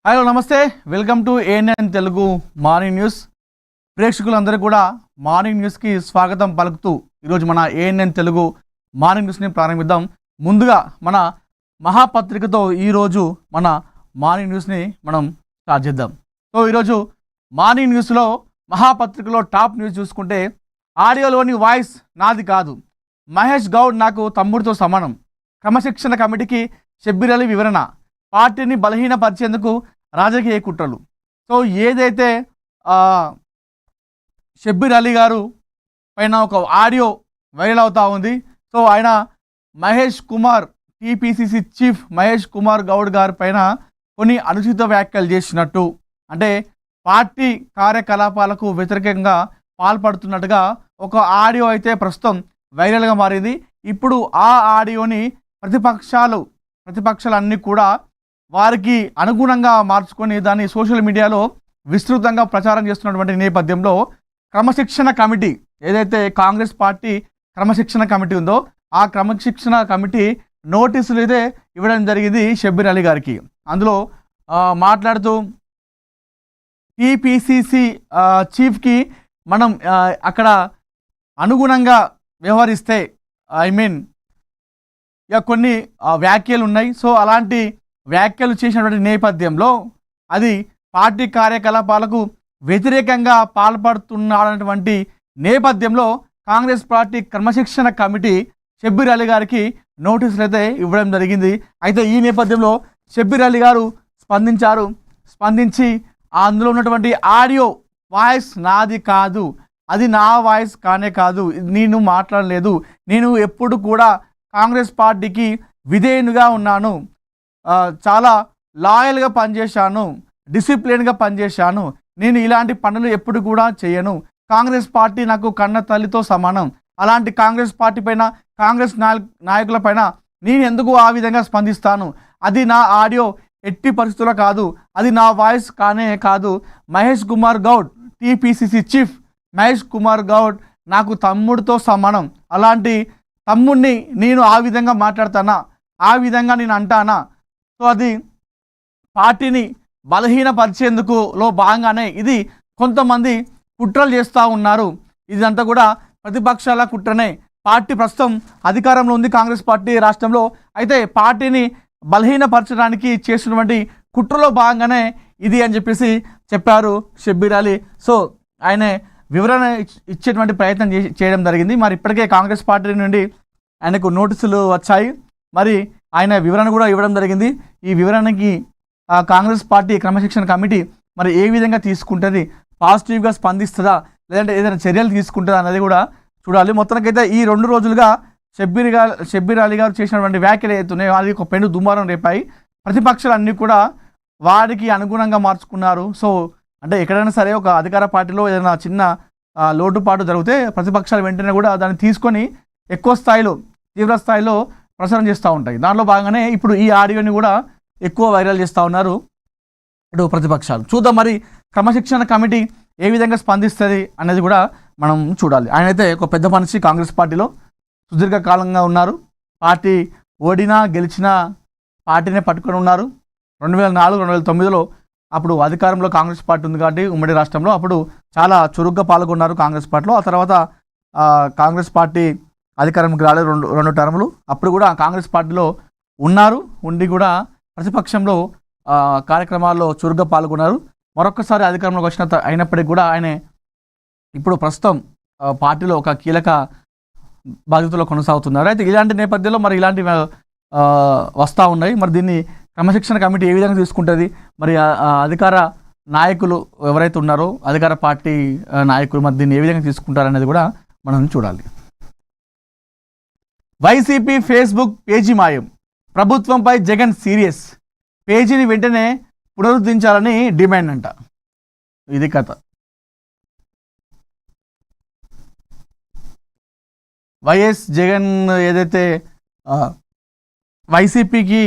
Hello నమస్తే, welcome to ANN Telugu morning news. ప్రేక్షకులందరూ కూడా మార్నింగ్ న్యూస్కి స్వాగతం పలుకుతూ ఈరోజు మన ఏఎన్ఎన్ తెలుగు మార్నింగ్ న్యూస్ని ప్రారంభిద్దాం. ముందుగా మన మహాపత్రికతో ఈరోజు మన మార్నింగ్ న్యూస్ని మనం స్టార్ట్ చేద్దాం. సో ఈరోజు మార్నింగ్ న్యూస్లో మహాపత్రికలో టాప్ న్యూస్ చూసుకుంటే, ఆడియోలోని వాయిస్ నాది కాదు, మహేష్ గౌడ్ నాకు తమ్ముడితో సమానం, క్రమశిక్షణ కమిటీకి షబ్బీర్ అలీ వివరణ, పార్టీని బలహీనపరిచేందుకు రాజకీయ కుట్రలు. సో ఏదైతే షబ్బీర్ అలీ గారు పైన ఒక ఆడియో వైరల్ అవుతూ ఉంది. సో ఆయన మహేష్ కుమార్, టీపీసీసీ చీఫ్ మహేష్ కుమార్ గౌడ్ గారి పైన కొన్ని అనుచిత వ్యాఖ్యలు చేసినట్టు, అంటే పార్టీ కార్యకలాపాలకు వ్యతిరేకంగా పాల్పడుతున్నట్టుగా ఒక ఆడియో అయితే ప్రస్తుతం వైరల్గా మారింది. ఇప్పుడు ఆ ఆడియోని ప్రతిపక్షాలన్నీ కూడా వారికి అనుగుణంగా మార్చుకొని దాన్ని సోషల్ మీడియాలో విస్తృతంగా ప్రచారం చేస్తున్నటువంటి నేపథ్యంలో క్రమశిక్షణ కమిటీ, ఏదైతే కాంగ్రెస్ పార్టీ క్రమశిక్షణ కమిటీ ఉందో ఆ క్రమశిక్షణ కమిటీ నోటీసులు అయితే ఇవ్వడం జరిగింది షబ్బీర్ అలీ గారికి. అందులో మాట్లాడుతూ టీపీసీసీ చీఫ్కి మనం అక్కడ అనుగుణంగా వ్యవహరిస్తే కొన్ని వ్యాఖ్యలు ఉన్నాయి. సో అలాంటి వ్యాఖ్యలు చేసినటువంటి నేపథ్యంలో అది పార్టీ కార్యకలాపాలకు వ్యతిరేకంగా పాల్పడుతున్నటువంటి నేపథ్యంలో కాంగ్రెస్ పార్టీ క్రమశిక్షణ కమిటీ షబ్బీర్ అలీ గారికి నోటీసులు అయితే ఇవ్వడం జరిగింది. అయితే ఈ నేపథ్యంలో షబ్బీర్ అలీ గారు స్పందించి అందులో ఉన్నటువంటి ఆడియో వాయిస్ నాది కాదు, అది నా వాయిస్ కానే కాదు, నేను మాట్లాడలేదు, నేను ఎప్పుడు కూడా కాంగ్రెస్ పార్టీకి విధేయునిగా ఉన్నాను, చాలా లాయల్గా పనిచేశాను, డిసిప్లిన్గా పనిచేశాను, నేను ఇలాంటి పనులు ఎప్పుడు కూడా చేయను, కాంగ్రెస్ పార్టీ నాకు కన్న తల్లితో సమానం, అలాంటి కాంగ్రెస్ పార్టీ పైన, కాంగ్రెస్ నాయకుల పైన నేను ఎందుకు ఆ విధంగా స్పందిస్తాను, అది నా ఆడియో ఎట్టి పరిస్థితుల్లో కాదు, అది నా వాయిస్ కానే కాదు, మహేష్ కుమార్ గౌడ్, టీపీసీసీ చీఫ్ మహేష్ కుమార్ గౌడ్ నాకు తమ్ముడితో సమానం, అలాంటి తమ్ముడిని నేను ఆ విధంగా మాట్లాడతానా, ఆ విధంగా నేను అంటానా, సో అది పార్టీని బలహీనపరిచేందుకు భాగంగానే ఇది కొంతమంది కుట్రలు చేస్తూ ఉన్నారు, ఇదంతా కూడా ప్రతిపక్షాల కుట్రనే. పార్టీ ప్రస్తుతం అధికారంలో ఉంది కాంగ్రెస్ పార్టీ రాష్ట్రంలో, అయితే పార్టీని బలహీనపరచడానికి చేసినటువంటి కుట్రలో భాగంగానే ఇది అని చెప్పేసి చెప్పారు షబ్బీర్ అలీ. సో ఆయన వివరణ ఇచ్చేటువంటి ప్రయత్నం చేయడం జరిగింది. మరి ఇప్పటికే కాంగ్రెస్ పార్టీ నుండి ఆయనకు నోటీసులు వచ్చాయి, మరి ఆయన వివరణ కూడా ఇవ్వడం జరిగింది. ఈ వివరణకి కాంగ్రెస్ పార్టీ క్రమశిక్షణ కమిటీ మరి ఏ విధంగా తీసుకుంటుంది, పాజిటివ్గా స్పందిస్తుందా లేదంటే ఏదైనా చర్యలు తీసుకుంటుందా అనేది కూడా చూడాలి. మొత్తానికైతే ఈ 2 రోజులుగా షబ్బీర్ అలీ గారు చేసినటువంటి వ్యాఖ్యలు అవుతున్నాయో అది ఒక పెను దుమారం రేపాయి. ప్రతిపక్షాలన్నీ కూడా వారికి అనుగుణంగా మార్చుకున్నారు. సో అంటే ఎక్కడైనా సరే ఒక అధికార పార్టీలో ఏదైనా చిన్న లోటుపాటు జరిగితే ప్రతిపక్షాలు వెంటనే కూడా దాన్ని తీసుకొని ఎక్కువ స్థాయిలో, తీవ్ర స్థాయిలో ప్రచారం చేస్తూ ఉంటాయి. దానిలో భాగంగానే ఇప్పుడు ఈ ఆడియోని కూడా ఎక్కువ వైరల్ చేస్తూ ఉన్నారు ఇటు ప్రతిపక్షాలు. చూద్దాం మరి క్రమశిక్షణ కమిటీ ఏ విధంగా స్పందిస్తుంది అనేది కూడా మనం చూడాలి. ఆయన అయితే ఒక పెద్ద మనిషి, కాంగ్రెస్ పార్టీలో సుదీర్ఘకాలంగా ఉన్నారు, పార్టీ ఓడినా గెలిచినా పార్టీనే పట్టుకొని ఉన్నారు. 2004, 2009లో అప్పుడు అధికారంలో కాంగ్రెస్ పార్టీ ఉంది కాబట్టి ఉమ్మడి రాష్ట్రంలో అప్పుడు చాలా చురుగ్గా పాల్గొన్నారు కాంగ్రెస్ పార్టీలో. ఆ తర్వాత కాంగ్రెస్ పార్టీ అధికారంకి రాలేదు 2 టర్ములు, అప్పుడు కూడా కాంగ్రెస్ పార్టీలో ఉండి కూడా ప్రతిపక్షంలో కార్యక్రమాల్లో చురుగ్గా పాల్గొన్నారు. మరొకసారి అధికారంలోకి అయినప్పటికీ కూడా ఆయన ఇప్పుడు ప్రస్తుతం పార్టీలో ఒక కీలక బాధ్యతలో కొనసాగుతున్నారు. అయితే ఇలాంటి నేపథ్యంలో మరి ఇలాంటివి వస్తూ ఉన్నాయి. మరి దీన్ని క్రమశిక్షణ కమిటీ ఏ విధంగా తీసుకుంటుంది, మరి అధికార నాయకులు ఎవరైతే ఉన్నారో అధికార పార్టీ నాయకులు మరి దీన్ని ఏ విధంగా తీసుకుంటారు అనేది కూడా మనం చూడాలి. వైసీపీ ఫేస్బుక్ పేజీ మాయం, ప్రభుత్వంపై జగన్ సీరియస్, పేజీని వెంటనే పునరుద్ధరించాలని డిమాండ్ అంట. ఇది కథ. వైఎస్ జగన్ ఏదైతే వైసీపీకి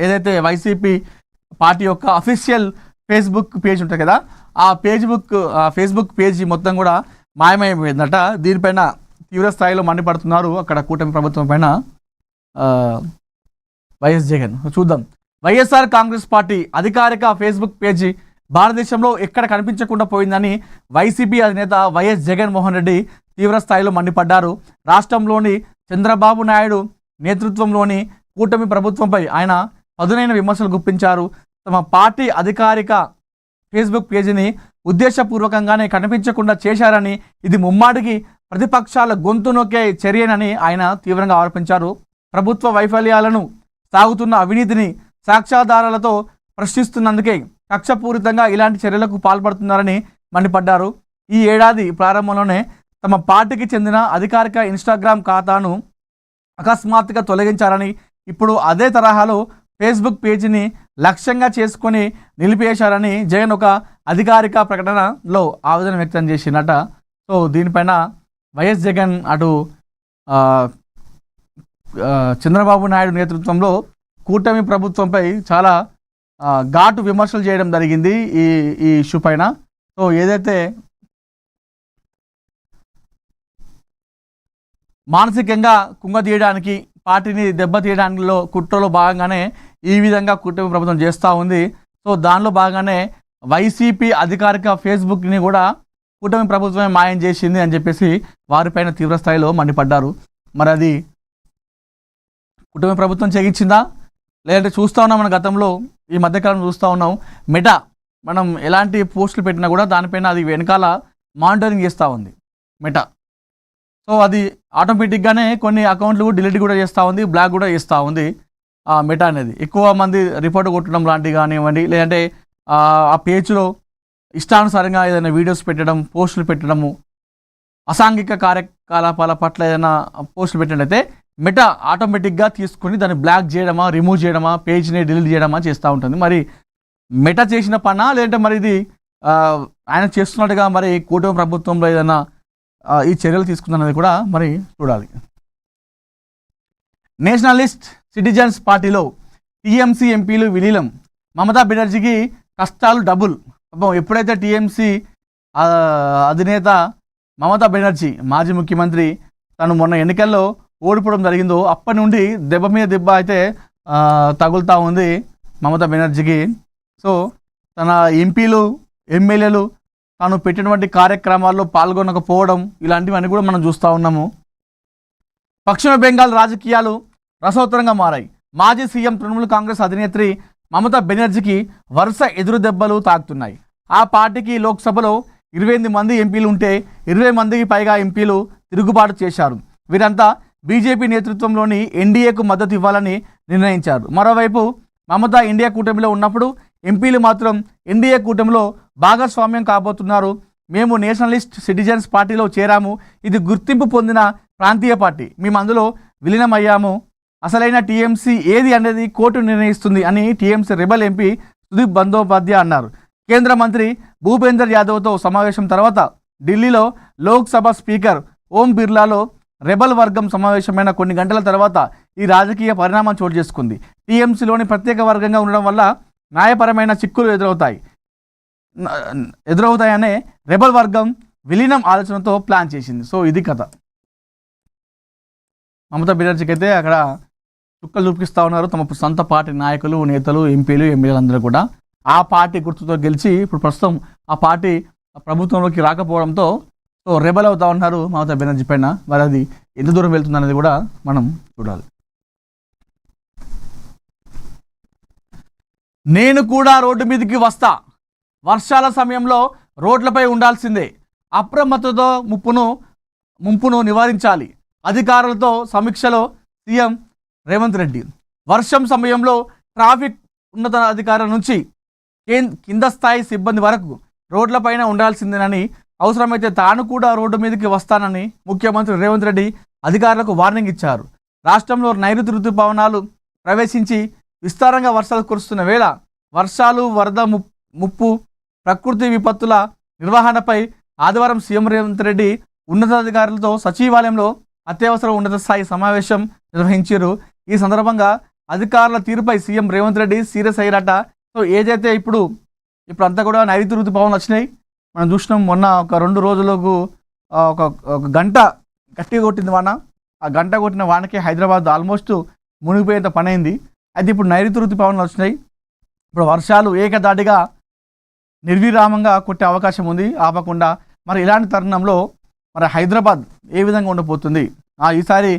ఏదైతే వైసీపీ పార్టీ యొక్క అఫీషియల్ ఫేస్బుక్ పేజ్ ఉంటుంది కదా, ఆ ఫేస్బుక్ పేజీ మొత్తం కూడా మాయమైపోయిందట. దీనిపైన తీవ్ర స్థాయిలో మండిపడుతున్నారు అక్కడ కూటమి ప్రభుత్వం పైన వైఎస్ జగన్. చూద్దాం వైఎస్ఆర్ కాంగ్రెస్ పార్టీ అధికారిక ఫేస్బుక్ పేజీ భారతదేశంలో ఎక్కడ కనిపించకుండా పోయిందని వైసీపీ అధినేత వైఎస్ జగన్మోహన్ రెడ్డి తీవ్ర స్థాయిలో మండిపడ్డారు. రాష్ట్రంలోని చంద్రబాబు నాయుడు నేతృత్వంలోని కూటమి ప్రభుత్వంపై ఆయన పదునైన విమర్శలు గుప్పించారు. తమ పార్టీ అధికారిక ఫేస్బుక్ పేజీని ఉద్దేశపూర్వకంగానే కనిపించకుండా చేశారని, ఇది ముమ్మాటికి ప్రతిపక్షాల గొంతు నొక్కే చర్యనని ఆయన తీవ్రంగా ఆరోపించారు. ప్రభుత్వ వైఫల్యాలను, సాగుతున్న అవినీతిని సాక్ష్యాధారాలతో ప్రశ్నిస్తున్నందుకే కక్షపూరితంగా ఇలాంటి చర్యలకు పాల్పడుతున్నారని మండిపడ్డారు. ఈ ఏడాది ప్రారంభంలోనే తమ పార్టీకి చెందిన అధికారిక ఇన్స్టాగ్రామ్ ఖాతాను అకస్మాత్తుగా తొలగించారని, ఇప్పుడు అదే తరహాలో ఫేస్బుక్ పేజీని లక్ష్యంగా చేసుకొని నిలిపేశారని జగన్ ఒక అధికారిక ప్రకటనలో ఆవేదన వ్యక్తం చేసినట. సో దీనిపైన వైఎస్ జగన్ అటు చంద్రబాబు నాయుడు నేతృత్వంలో కూటమి ప్రభుత్వంపై చాలా ఘాటు విమర్శలు చేయడం జరిగింది ఈ ఇష్యూ పైన. సో ఏదైతే మానసికంగా కుంగతీయడానికి, పార్టీని దెబ్బతీయడానిలో కుట్రలో భాగంగానే ఈ విధంగా కూటమి ప్రభుత్వం చేస్తూ ఉంది. సో దానిలో భాగంగానే వైసీపీ అధికారిక ఫేస్బుక్ని కూడా కూటమి ప్రభుత్వమే మాయం చేసింది అని చెప్పేసి వారిపైన తీవ్రస్థాయిలో మండిపడ్డారు. మరి అది కూటమి ప్రభుత్వం చేయించిందా, లేదంటే చూస్తూ ఉన్నాం మన గతంలో ఈ మధ్యకాలం చూస్తూ ఉన్నాం మెటా మనం ఎలాంటి పోస్టులు పెట్టినా కూడా దానిపైన అది వెనకాల మానిటరింగ్ చేస్తూ ఉంది మెటా. సో అది ఆటోమేటిక్గానే కొన్ని అకౌంట్లు డిలీట్ కూడా చేస్తూ ఉంది, బ్లాక్ కూడా చేస్తూ ఉంది ఆ మెటా అనేది. ఎక్కువ మంది రిపోర్ట్ కొట్టడం లాంటివి కానివ్వండి, లేదంటే ఆ పేజ్లో ఇష్టానుసారంగా ఏదైనా వీడియోస్ పెట్టడం, పోస్టులు పెట్టడము, అసాంఘిక కార్యకలాపాల పట్ల ఏదైనా పోస్టులు పెట్టినట్టయితే మెటా ఆటోమేటిక్గా తీసుకుని దాన్ని బ్లాక్ చేయడమా, రిమూవ్ చేయడమా, పేజ్ని డిలీట్ చేయడమా చేస్తూ ఉంటుంది. మరి మెటా చేసిన పనా, లేదంటే మరి ఇది ఆయన చేస్తున్నట్టుగా మరి కూటమి ప్రభుత్వంలో ఏదైనా ఈ చర్యలు తీసుకుందన్నది కూడా మరి చూడాలి. నేషనలిస్ట్ సిటిజన్స్ పార్టీలో టీఎంసీ ఎంపీలు విలీనం, మమతా బెనర్జీకి కష్టాలు డబుల్. ఎప్పుడైతే టీఎంసీ అధినేత మమతా బెనర్జీ మాజీ ముఖ్యమంత్రి తను మొన్న ఎన్నికల్లో ఓడిపోవడం జరిగిందో అప్పటి నుండి దెబ్బ మీద దెబ్బ అయితే తగులుతూ ఉంది మమతా బెనర్జీకి. సో తన ఎంపీలు, ఎమ్మెల్యేలు తాను పెట్టినటువంటి కార్యక్రమాల్లో పాల్గొనకపోవడం ఇలాంటివన్నీ కూడా మనం చూస్తూ ఉన్నాము. పశ్చిమ బెంగాల్ రాజకీయాలు రసవత్తరంగా మారాయి. మాజీ సీఎం తృణమూల్ కాంగ్రెస్ అధినేత్రి మమతా బెనర్జీకి వరుస ఎదురు దెబ్బలు తాకుతున్నాయి. ఆ పార్టీకి లోక్సభలో 28 మంది ఎంపీలు ఉంటే 20 మందికి పైగా ఎంపీలు తిరుగుబాటు చేశారు. వీరంతా బీజేపీ నేతృత్వంలోని ఎన్డీఏకు మద్దతు ఇవ్వాలని నిర్ణయించారు. మరోవైపు మమతా ఇండియా కూటమిలో ఉన్నప్పుడు ఎంపీలు మాత్రం ఎన్డీఏ కూటమిలో భాగస్వామ్యం కాబోతున్నారు. మేము నేషనలిస్ట్ సిటిజన్స్ పార్టీలో చేరాము, ఇది గుర్తింపు పొందిన ప్రాంతీయ పార్టీ, మేము అందులో విలీనమయ్యాము, అసలైన టీఎంసీ ఏది అనేది కోర్టు నిర్ణయిస్తుంది అని TMC rebel MP Sudeep Bandopadhyay అన్నారు. కేంద్ర మంత్రి భూపేందర్ యాదవ్తో సమావేశం తర్వాత ఢిల్లీలో లోక్సభ స్పీకర్ ఓం బిర్లాలో రెబల్ వర్గం సమావేశమైన కొన్ని గంటల తర్వాత ఈ రాజకీయ పరిణామం చోటు చేసుకుంది. టీఎంసీలోని ప్రత్యేక వర్గంగా ఉండడం వల్ల న్యాయపరమైన చిక్కులు ఎదురవుతాయనే రెబల్ వర్గం విలీనం ఆలోచనతో ప్లాన్ చేసింది. సో ఇది కథ. మమతా బెనర్జీకి అయితే అక్కడ చుక్కలు చూపిస్తూ ఉన్నారు తమ సొంత పార్టీ నాయకులు, నేతలు, ఎంపీలు, ఎమ్మెల్యేలు అందరూ కూడా. ఆ పార్టీ గుర్తుతో గెలిచి ఇప్పుడు ప్రస్తుతం ఆ పార్టీ ప్రభుత్వంలోకి రాకపోవడంతో సో రెబల్ అవుతా ఉన్నారు మమతా బెనర్జీ పైన. మరి అది ఎంత దూరం వెళ్తుంది అనేది కూడా మనం చూడాలి. నేను కూడా రోడ్డు మీదకి వస్తా, వర్షాల సమయంలో రోడ్లపై ఉండాల్సిందే, అప్రమత్తతో ముంపును నివారించాలి, అధికారులతో సమీక్షలో సీఎం రేవంత్ రెడ్డి. వర్షం సమయంలో ట్రాఫిక్ ఉన్నతాధికారుల నుంచి కింద స్థాయి సిబ్బంది వరకు రోడ్లపైన ఉండాల్సిందేనని, అవసరమైతే తాను కూడా రోడ్డు మీదకి వస్తానని ముఖ్యమంత్రి రేవంత్ రెడ్డి అధికారులకు వార్నింగ్ ఇచ్చారు. రాష్ట్రంలో నైరుతి ఋతుపవనాలు ప్రవేశించి విస్తారంగా వర్షాలు కురుస్తున్న వేళ వర్షాలు, వరద ముప్పు, ప్రకృతి విపత్తుల నిర్వహణపై ఆదివారం సీఎం రేవంత్ రెడ్డి ఉన్నతాధికారులతో సచివాలయంలో అత్యవసర ఉన్నత స్థాయి సమావేశం నిర్వహించారు. ఈ సందర్భంగా అధికారుల తీరుపై సీఎం రేవంత్ రెడ్డి సీరియస్ అయ్యారట. సో ఏదైతే ఇప్పుడు అంతా కూడా నైరుతి ఋతుపవనాలు వచ్చినాయి, మనం చూసినాం. మొన్న ఒక 2 రోజులకు ఒక గంట గట్టిగా కొట్టింది వాన. ఆ గంట కొట్టిన వానకి హైదరాబాద్ ఆల్మోస్ట్ మునిగిపోయేంత పని అయింది. అయితే ఇప్పుడు నైరుతి ఋతుపవనాలు వచ్చినాయి. ఇప్పుడు వర్షాలు ఏకదాటిగా నిర్విరామంగా కొట్టే అవకాశం ఉంది ఆపకుండా. మరి ఇలాంటి తరుణంలో మరి హైదరాబాద్ ఏ విధంగా ఉండబోతుంది, ఈసారి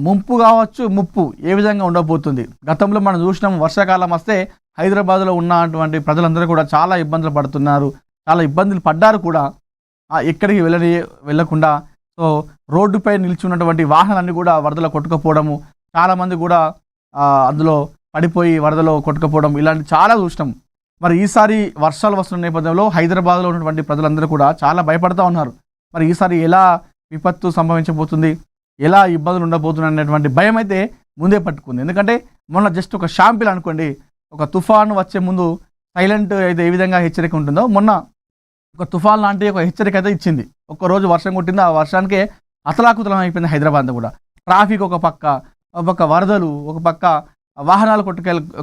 ముంపు కావచ్చు, ముప్పు ఏ విధంగా ఉండబోతుంది? గతంలో మనం చూసినాం, వర్షాకాలం వస్తే హైదరాబాద్లో ఉన్నటువంటి ప్రజలందరూ కూడా చాలా ఇబ్బందులు పడుతున్నారు, చాలా ఇబ్బందులు పడ్డారు కూడా. ఎక్కడికి వెళ్ళకుండా సో రోడ్డుపై నిలిచి ఉన్నటువంటి వాహనాలన్నీ కూడా వరదలో కొట్టుకుపోవడము, చాలామంది కూడా అందులో పడిపోయి వరదలో కొట్టుకుపోవడం, ఇలాంటి చాలా చూసినాం. మరి ఈసారి వర్షాలు వస్తున్న నేపథ్యంలో హైదరాబాద్లో ఉన్నటువంటి ప్రజలందరూ కూడా చాలా భయపడుతూ ఉన్నారు. మరి ఈసారి ఎలా విపత్తు సంభవించబోతుంది, ఎలా ఇబ్బందులు ఉండబోతున్నాయి అనేటువంటి భయం అయితే ముందే పట్టుకుంది. ఎందుకంటే మొన్న జస్ట్ ఒక షాంపిల్ అనుకోండి, ఒక తుఫాను వచ్చే ముందు సైలెంట్ అయితే ఏ విధంగా హెచ్చరిక ఉంటుందో, మొన్న ఒక తుఫాన్ లాంటి ఒక హెచ్చరిక అయితే ఇచ్చింది. ఒక్కరోజు వర్షం కొట్టింది, ఆ వర్షానికే అతలాకుతలం అయిపోయింది హైదరాబాద్ కూడా. ట్రాఫిక్ ఒక పక్క వరదలు, ఒక పక్క వాహనాలు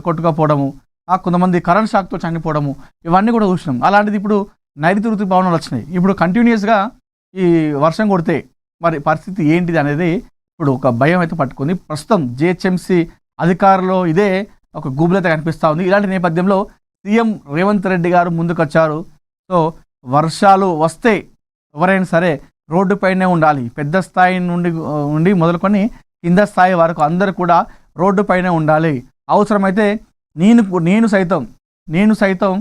కొట్టుకపోవడము, కొంతమంది కరెంట్ షాక్తో చనిపోవడము, ఇవన్నీ కూడా చూసినాం. అలాంటిది ఇప్పుడు నైరుతి ఋతుపవనాలు వచ్చినాయి. ఇప్పుడు కంటిన్యూస్గా ఈ వర్షం కొడితే మరి పరిస్థితి ఏంటిది అనేది ఇప్పుడు ఒక భయం అయితే పట్టుకుంది. ప్రస్తుతం జిహెచ్ఎంసీ అధికారులు ఇదే ఒక గూబులైతే కనిపిస్తూ ఉంది. ఇలాంటి నేపథ్యంలో సీఎం రేవంత్ రెడ్డి గారు ముందుకొచ్చారు. సో వర్షాలు వస్తే ఎవరైనా సరే రోడ్డుపైనే ఉండాలి, పెద్ద స్థాయి నుండి మొదలుకొని కింద స్థాయి వరకు అందరూ కూడా రోడ్డుపైనే ఉండాలి. అవసరమైతే నేను సైతం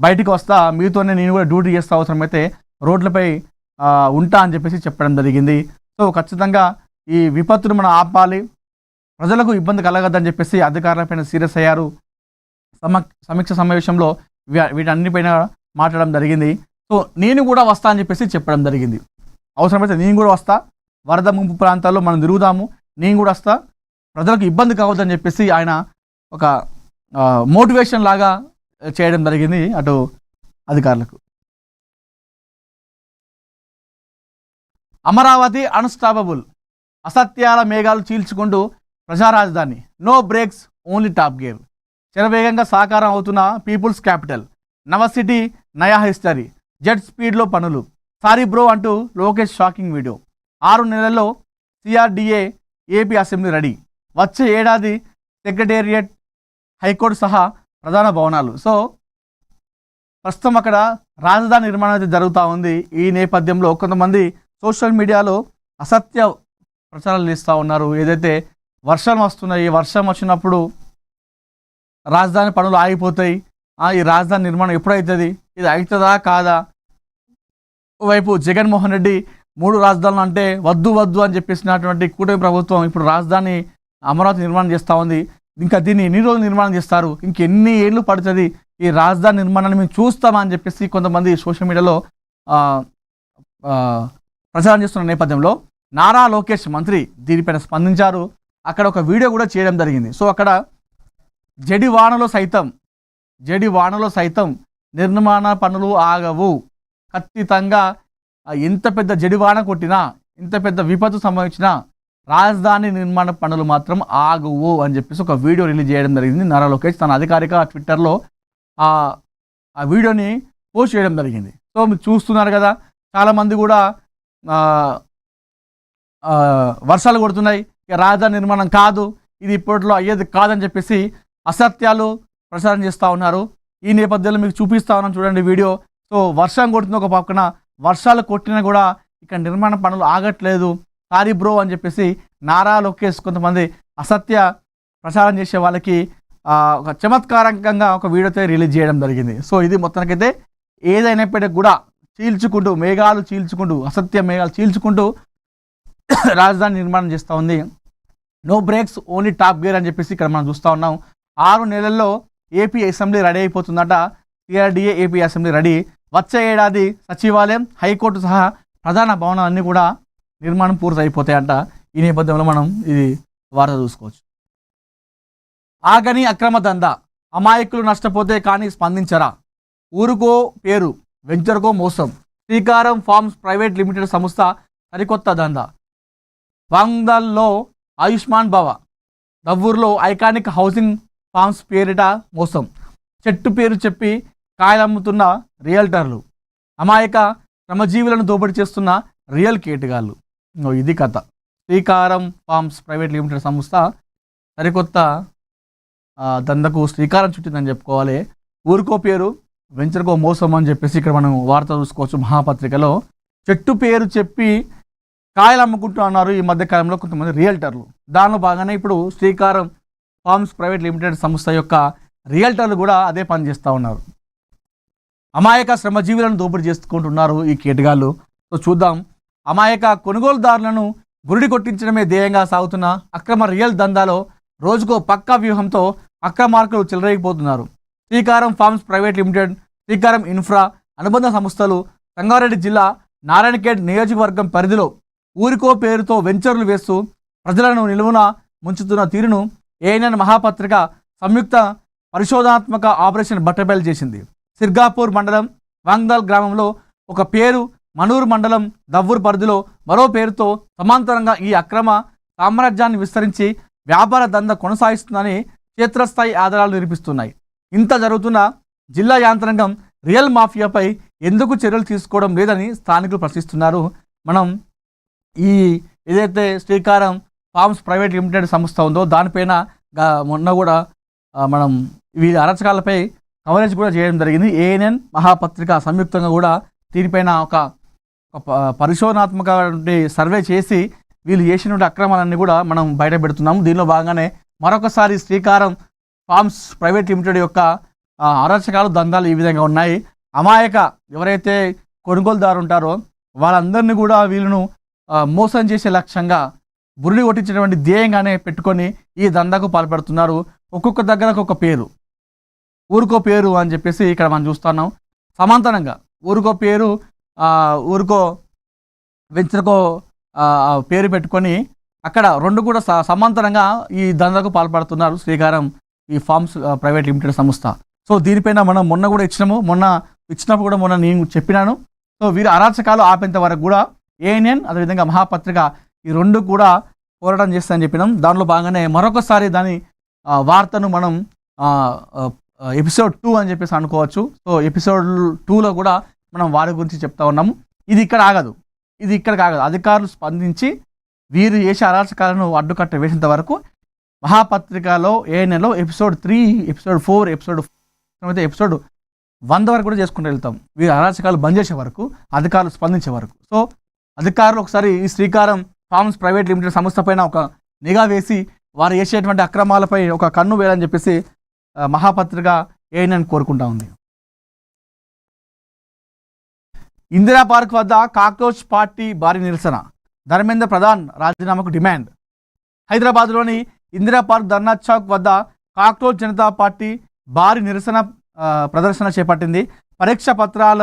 బయటికి వస్తా, మీతోనే నేను కూడా డ్యూటీ చేస్తా, అవసరమైతే రోడ్లపై ఉంటా అని చెప్పేసి చెప్పడం జరిగింది. సో ఖచ్చితంగా ఈ విపత్తును మనం ఆపాలి, ప్రజలకు ఇబ్బంది కలగద్దని చెప్పేసి అధికారులపైన సీరియస్ అయ్యారు. సమీక్ష సమావేశంలో వీటన్నిపైన మాట్లాడడం జరిగింది. సో నేను కూడా వస్తా అని చెప్పేసి చెప్పడం జరిగింది. అవసరమైతే నేను కూడా వస్తా, వరద ముంపు ప్రాంతాల్లో మనం తిరుగుదాము, నేను కూడా వస్తా, ప్రజలకు ఇబ్బంది కావద్దని చెప్పేసి ఆయన ఒక మోటివేషన్ లాగా చేయడం జరిగింది అటు అధికారులకు. అమరావతి అన్స్టాపబుల్, అసత్యాల మేఘాలు చీల్చుకుంటూ ప్రజారాజధాని, no brakes, only top gear. శరవేగంగా సాకారం అవుతున్న పీపుల్స్ క్యాపిటల్, నవ సిటీ, నయా హిస్టరీ, జెట్ స్పీడ్లో పనులు, సారీ బ్రో అంటూ లోకేష్ షాకింగ్ వీడియో. 6 నెలల్లో సిఆర్డిఏ ఏపీ అసెంబ్లీ రెడీ, వచ్చే ఏడాది సెక్రటేరియట్, హైకోర్టు సహా ప్రధాన భవనాలు. సో ప్రస్తుతం అక్కడ రాజధాని నిర్మాణం అయితే జరుగుతూ ఉంది. ఈ నేపథ్యంలో కొంతమంది సోషల్ మీడియాలో అసత్య ప్రచారాలు చేస్తూ ఉన్నారు. ఏదైతే వర్షం వస్తున్నాయి, వర్షం వచ్చినప్పుడు రాజధాని పనులు ఆగిపోతాయి, ఈ రాజధాని నిర్మాణం ఎప్పుడవుతుంది, ఇది అవుతుందా కాదా? వైపు జగన్మోహన్ రెడ్డి 3 రాజధానులు అంటే వద్దు అని చెప్పేసినటువంటి కూటమి ప్రభుత్వం ఇప్పుడు రాజధాని అమరావతి నిర్మాణం చేస్తూ ఉంది. ఇంకా దీన్ని ఎన్ని రోజులు నిర్మాణం చేస్తారు, ఇంకెన్ని ఏళ్ళు పడుతుంది ఈ రాజధాని నిర్మాణాన్ని మేము చూస్తామా అని చెప్పేసి కొంతమంది సోషల్ మీడియాలో ప్రచారం చేస్తున్న నేపథ్యంలో నారా లోకేష్ మంత్రి దీనిపైన స్పందించారు. అక్కడ ఒక వీడియో కూడా చేయడం జరిగింది. సో అక్కడ జడి వానలో సైతం నిర్మాణ పనులు ఆగవు, ఖచ్చితంగా ఎంత పెద్ద జడివాన కొట్టినా, ఎంత పెద్ద విపత్తు సంభవించినా రాజధాని నిర్మాణ పనులు మాత్రం ఆగువు అని చెప్పేసి ఒక వీడియో రిలీజ్ చేయడం జరిగింది. నారా లోకేష్ తన అధికారిక ట్విట్టర్లో ఆ వీడియోని పోస్ట్ చేయడం జరిగింది. సో మీరు చూస్తున్నారు కదా, చాలామంది కూడా వర్షాలు కొడుతున్నాయి, రాజధాని నిర్మాణం కాదు, ఇది ఇప్పట్లో అయ్యేది కాదని చెప్పేసి అసత్యాలు ప్రచారం చేస్తూ ఉన్నారు. ఈ నేపథ్యంలో మీకు చూపిస్తా ఉన్నాను చూడండి వీడియో. సో వర్షం కొడుతుంది ఒక పక్కన, వర్షాలు కొట్టినా కూడా ఇక్కడ నిర్మాణ పనులు ఆగట్లేదు, సారీ బ్రో అని చెప్పేసి నారా లోకేష్ కొంతమంది అసత్య ప్రచారం చేసే వాళ్ళకి ఒక చమత్కారంగా ఒక వీడియోతో రిలీజ్ చేయడం జరిగింది. సో ఇది మొత్తానికైతే ఏదైనప్పటికీ కూడా మేఘాలు చీల్చుకుంటూ అసత్య మేఘాలు చీల్చుకుంటూ రాజధాని నిర్మాణం చేస్తూ ఉంది. No brakes, only top gear అని చెప్పేసి ఇక్కడ మనం చూస్తూ ఉన్నాం. 6 నెలల్లో ఏపీ అసెంబ్లీ రెడీ అయిపోతుందట. సిఆర్డిఏ ఏపీ అసెంబ్లీ రెడీ, వచ్చే ఏడాది సచివాలయం, హైకోర్టు సహా ప్రధాన భవనాలన్నీ కూడా నిర్మాణం పూర్తి అయిపోతాయంట. ఈ నేపథ్యంలో మనం ఇది వార్త చూసుకోవచ్చు. ఆగని అక్రమ దందా, అమాయకులు నష్టపోతే కానీ స్పందించరా, ఊరుకో పేరు, వెంచర్కో మోసం, శ్రీకారం ఫార్మ్స్ ప్రైవేట్ లిమిటెడ్ సంస్థ సరికొత్త దందా. వాంగ్దాల్లో ఆయుష్మాన్ భవ, దవ్వూరులో ఐకానిక్ హౌసింగ్ ఫార్మ్స్ పేరిట మోసం, చెట్టు పేరు చెప్పి కాయలమ్ముతున్న రియల్టర్లు, అమాయక శ్రమజీవులను దోపిడీ చేస్తున్న రియల్ కేటగాళ్ళు. ఇది కథ. శ్రీకారం ఫార్మ్స్ ప్రైవేట్ లిమిటెడ్ సంస్థ సరికొత్త దందకు శ్రీకారం చుట్టిందని చెప్పుకోవాలి. ఊరికో పేరు వెంచర్కో మోసం అని చెప్పేసి ఇక్కడ మనం వార్త చూసుకోవచ్చు. మహాపత్రికలో చెట్టు పేరు చెప్పి కాయలు అమ్ముకుంటూ అన్నారు ఈ మధ్య కాలంలో కొంతమంది రియల్టర్లు. దానిలో భాగంగానే ఇప్పుడు శ్రీకారం ఫార్మ్స్ ప్రైవేట్ లిమిటెడ్ సంస్థ యొక్క రియల్టర్లు కూడా అదే పని చేస్తూ ఉన్నారు. అమాయక శ్రమజీవులను దోపిడీ చేసుకుంటున్నారు ఈ కేటగాళ్ళు. సో చూద్దాం. అమాయక కొనుగోలుదారులను గురిడి కొట్టించడమే ధ్యేయంగా సాగుతున్న అక్రమ రియల్ దందాలో రోజుకో పక్కా వ్యూహంతో అక్రమార్కులు చెలరేగిపోతున్నారు. శ్రీకారం ఫార్మ్స్ ప్రైవేట్ లిమిటెడ్, శ్రీకారం ఇన్ఫ్రా అనుబంధ సంస్థలు సంగారెడ్డి జిల్లా నారాయణఖేడ్ నియోజకవర్గం పరిధిలో ఊరికో పేరుతో వెంచర్లు వేస్తూ ప్రజలను నిలువున ముంచుతున్న తీరును ఏఎన్ఎన్ మహాపత్రిక సంయుక్త పరిశోధనాత్మక ఆపరేషన్ బట్టబయలు చేసింది. సిర్గాపూర్ మండలం వాంగ్దాల్ గ్రామంలో ఒక పేరు, మనూరు మండలం దవ్వూరు పరిధిలో మరో పేరుతో సమాంతరంగా ఈ అక్రమ సామ్రాజ్యాన్ని విస్తరించి వ్యాపార దంద కొనసాగిస్తుందని క్షేత్రస్థాయి ఆధారాలు నిరూపిస్తున్నాయి. ఇంత జరుగుతున్న జిల్లా యాంత్రాంగం రియల్ మాఫియాపై ఎందుకు చర్యలు తీసుకోవడం లేదని స్థానికులు ప్రశ్నిస్తున్నారు. మనం ఈ ఏదైతే శ్రీకారం ఫార్మ్స్ ప్రైవేట్ లిమిటెడ్ సంస్థ ఉందో దానిపైన మొన్న కూడా మనం వీరి అరచకాలపై కవరేజ్ కూడా చేయడం జరిగింది. ఏఎన్ఎన్ మహాపత్రిక సంయుక్తంగా కూడా దీనిపైన ఒక పరిశోధనాత్మక సర్వే చేసి వీళ్ళు చేసినటువంటి అక్రమాలన్నీ కూడా మనం బయట పెడుతున్నాము. దీనిలో భాగంగానే మరొకసారి శ్రీకారం ఫార్మ్స్ ప్రైవేట్ లిమిటెడ్ యొక్క అరాచకాలు దందాలు ఈ విధంగా ఉన్నాయి. అమాయక ఎవరైతే కొనుగోలుదారు ఉంటారో వాళ్ళందరినీ కూడా వీళ్ళను మోసం చేసే లక్ష్యంగా బురిడి కొట్టించినటువంటి ధ్యేయంగానే పెట్టుకొని ఈ దందాకు పాల్పడుతున్నారు. ఒక్కొక్క దగ్గరకు ఒక పేరు, ఊరికో పేరు అని చెప్పేసి ఇక్కడ మనం చూస్తున్నాం. సమాంతరంగా ఊరికో పేరు, ఊరికో వెంచర్కో పేరు పెట్టుకొని అక్కడ రెండు కూడా సమాంతరంగా ఈ దందాకు పాల్పడుతున్నారు శ్రీకారం ఈ ఫార్మ్స్ ప్రైవేట్ లిమిటెడ్ సంస్థ. సో దీనిపైన మనం మొన్న కూడా ఇచ్చినప్పుడు కూడా మొన్న నేను చెప్పినాను. సో వీరు అరాచకాలు ఆపేంత వరకు కూడా ఏఎన్ఎన్ అదేవిధంగా మహాపత్రిక ఈ రెండు కూడా పోరాటం చేస్తామని చెప్పినాం. దానిలో భాగంగానే మరొకసారి దాని వార్తను మనం ఎపిసోడ్ 2 అని చెప్పేసి అనుకోవచ్చు. సో ఎపిసోడ్ 2లో కూడా మనం వారి గురించి చెప్తా ఉన్నాము. ఇది ఇక్కడ ఆగదు. అధికారులు స్పందించి వీరు చేసే అరాచకాలను అడ్డుకట్ట వేసేంత వరకు మహాపత్రికలో ఏఎన్ఎన్లో ఎపిసోడ్ 3, ఎపిసోడ్ 4, ఎపిసోడ్ 100 వరకు కూడా చేసుకుంటూ వెళ్తాం. వీరు అరాచకాలు బంద్ చేసే వరకు, అధికారులు స్పందించే వరకు. సో అధికారులు ఒకసారి ఈ శ్రీకారం ఫార్మ్స్ ప్రైవేట్ లిమిటెడ్ సంస్థ పైన ఒక నిఘా వేసి వారు చేసేటువంటి అక్రమాలపై ఒక కన్ను వేయాలని చెప్పేసి మహాపత్రిక ఏఎన్ఎన్ కోరుకుంటా ఉంది. ఇందిరా పార్క్ వద్ద కాక్రోచ్ పార్టీ భారీ నిరసన, ధర్మేంద్ర ప్రధాన్ రాజీనామాకు డిమాండ్. హైదరాబాద్లోని ఇందిరా పార్క్ ధర్నా చౌక్ వద్ద కాక్రోచ్ జనతా పార్టీ భారీ నిరసన ప్రదర్శన చేపట్టింది. పరీక్ష పత్రాల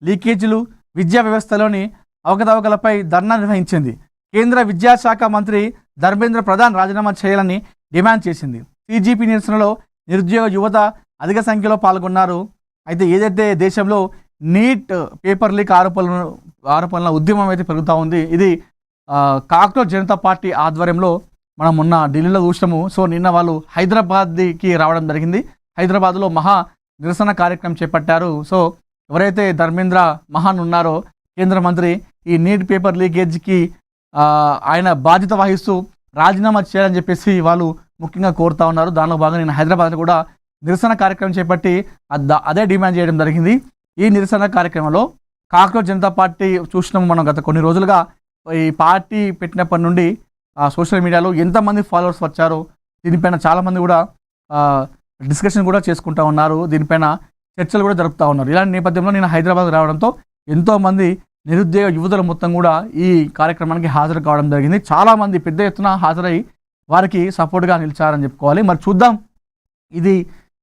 లీకేజీలు, విద్యా వ్యవస్థలోని అవకతవకలపై ధర్నా నిర్వహించింది. కేంద్ర విద్యాశాఖ మంత్రి ధర్మేంద్ర ప్రధాన్ రాజీనామా చేయాలని డిమాండ్ చేసింది. సిజిపి నిరసనలో నిరుద్యోగ యువత అధిక సంఖ్యలో పాల్గొన్నారు. అయితే ఏదైతే దేశంలో నీట్ పేపర్ లీక్ ఆరోపణల ఉద్యమం అయితే పెరుగుతూ ఉంది. ఇది కాక్రోచ్ జనతా పార్టీ ఆధ్వర్యంలో మనం మొన్న ఢిల్లీలో చూసాము. సో నిన్న వాళ్ళు హైదరాబాద్కి రావడం జరిగింది. హైదరాబాద్లో మహా నిరసన కార్యక్రమం చేపట్టారు. సో ఎవరైతే ధర్మేంద్ర మహాన్ ఉన్నారో కేంద్ర మంత్రి, ఈ నీట్ పేపర్ లీకేజ్కి ఆయన బాధ్యత వహిస్తూ రాజీనామా చేయాలని చెప్పేసి వాళ్ళు ముఖ్యంగా కోరుతా ఉన్నారు. దానిలో భాగంగా నేను హైదరాబాద్లో కూడా నిరసన కార్యక్రమం చేపట్టి అదే డిమాండ్ చేయడం జరిగింది. ఈ నిరసన కార్యక్రమంలో కాక్రోచ్ జనతా పార్టీ చూసినాము మనం గత కొన్ని రోజులుగా. ఈ పార్టీ పెట్టినప్పటి నుండి సోషల్ మీడియాలో ఎంతమంది ఫాలోవర్స్ వచ్చారో దీనిపైన చాలామంది కూడా డిస్కషన్ కూడా చేసుకుంటూ ఉన్నారు. దీనిపైన చర్చలు కూడా జరుపుతూ ఉన్నారు. ఇలాంటి నేపథ్యంలో నేను హైదరాబాద్ రావడంతో ఎంతోమంది నిరుద్యోగ యువతులు మొత్తం కూడా ఈ కార్యక్రమానికి హాజరు కావడం జరిగింది. చాలామంది పెద్ద ఎత్తున హాజరై వారికి సపోర్ట్గా నిలిచారని చెప్పుకోవాలి. మరి చూద్దాం ఇది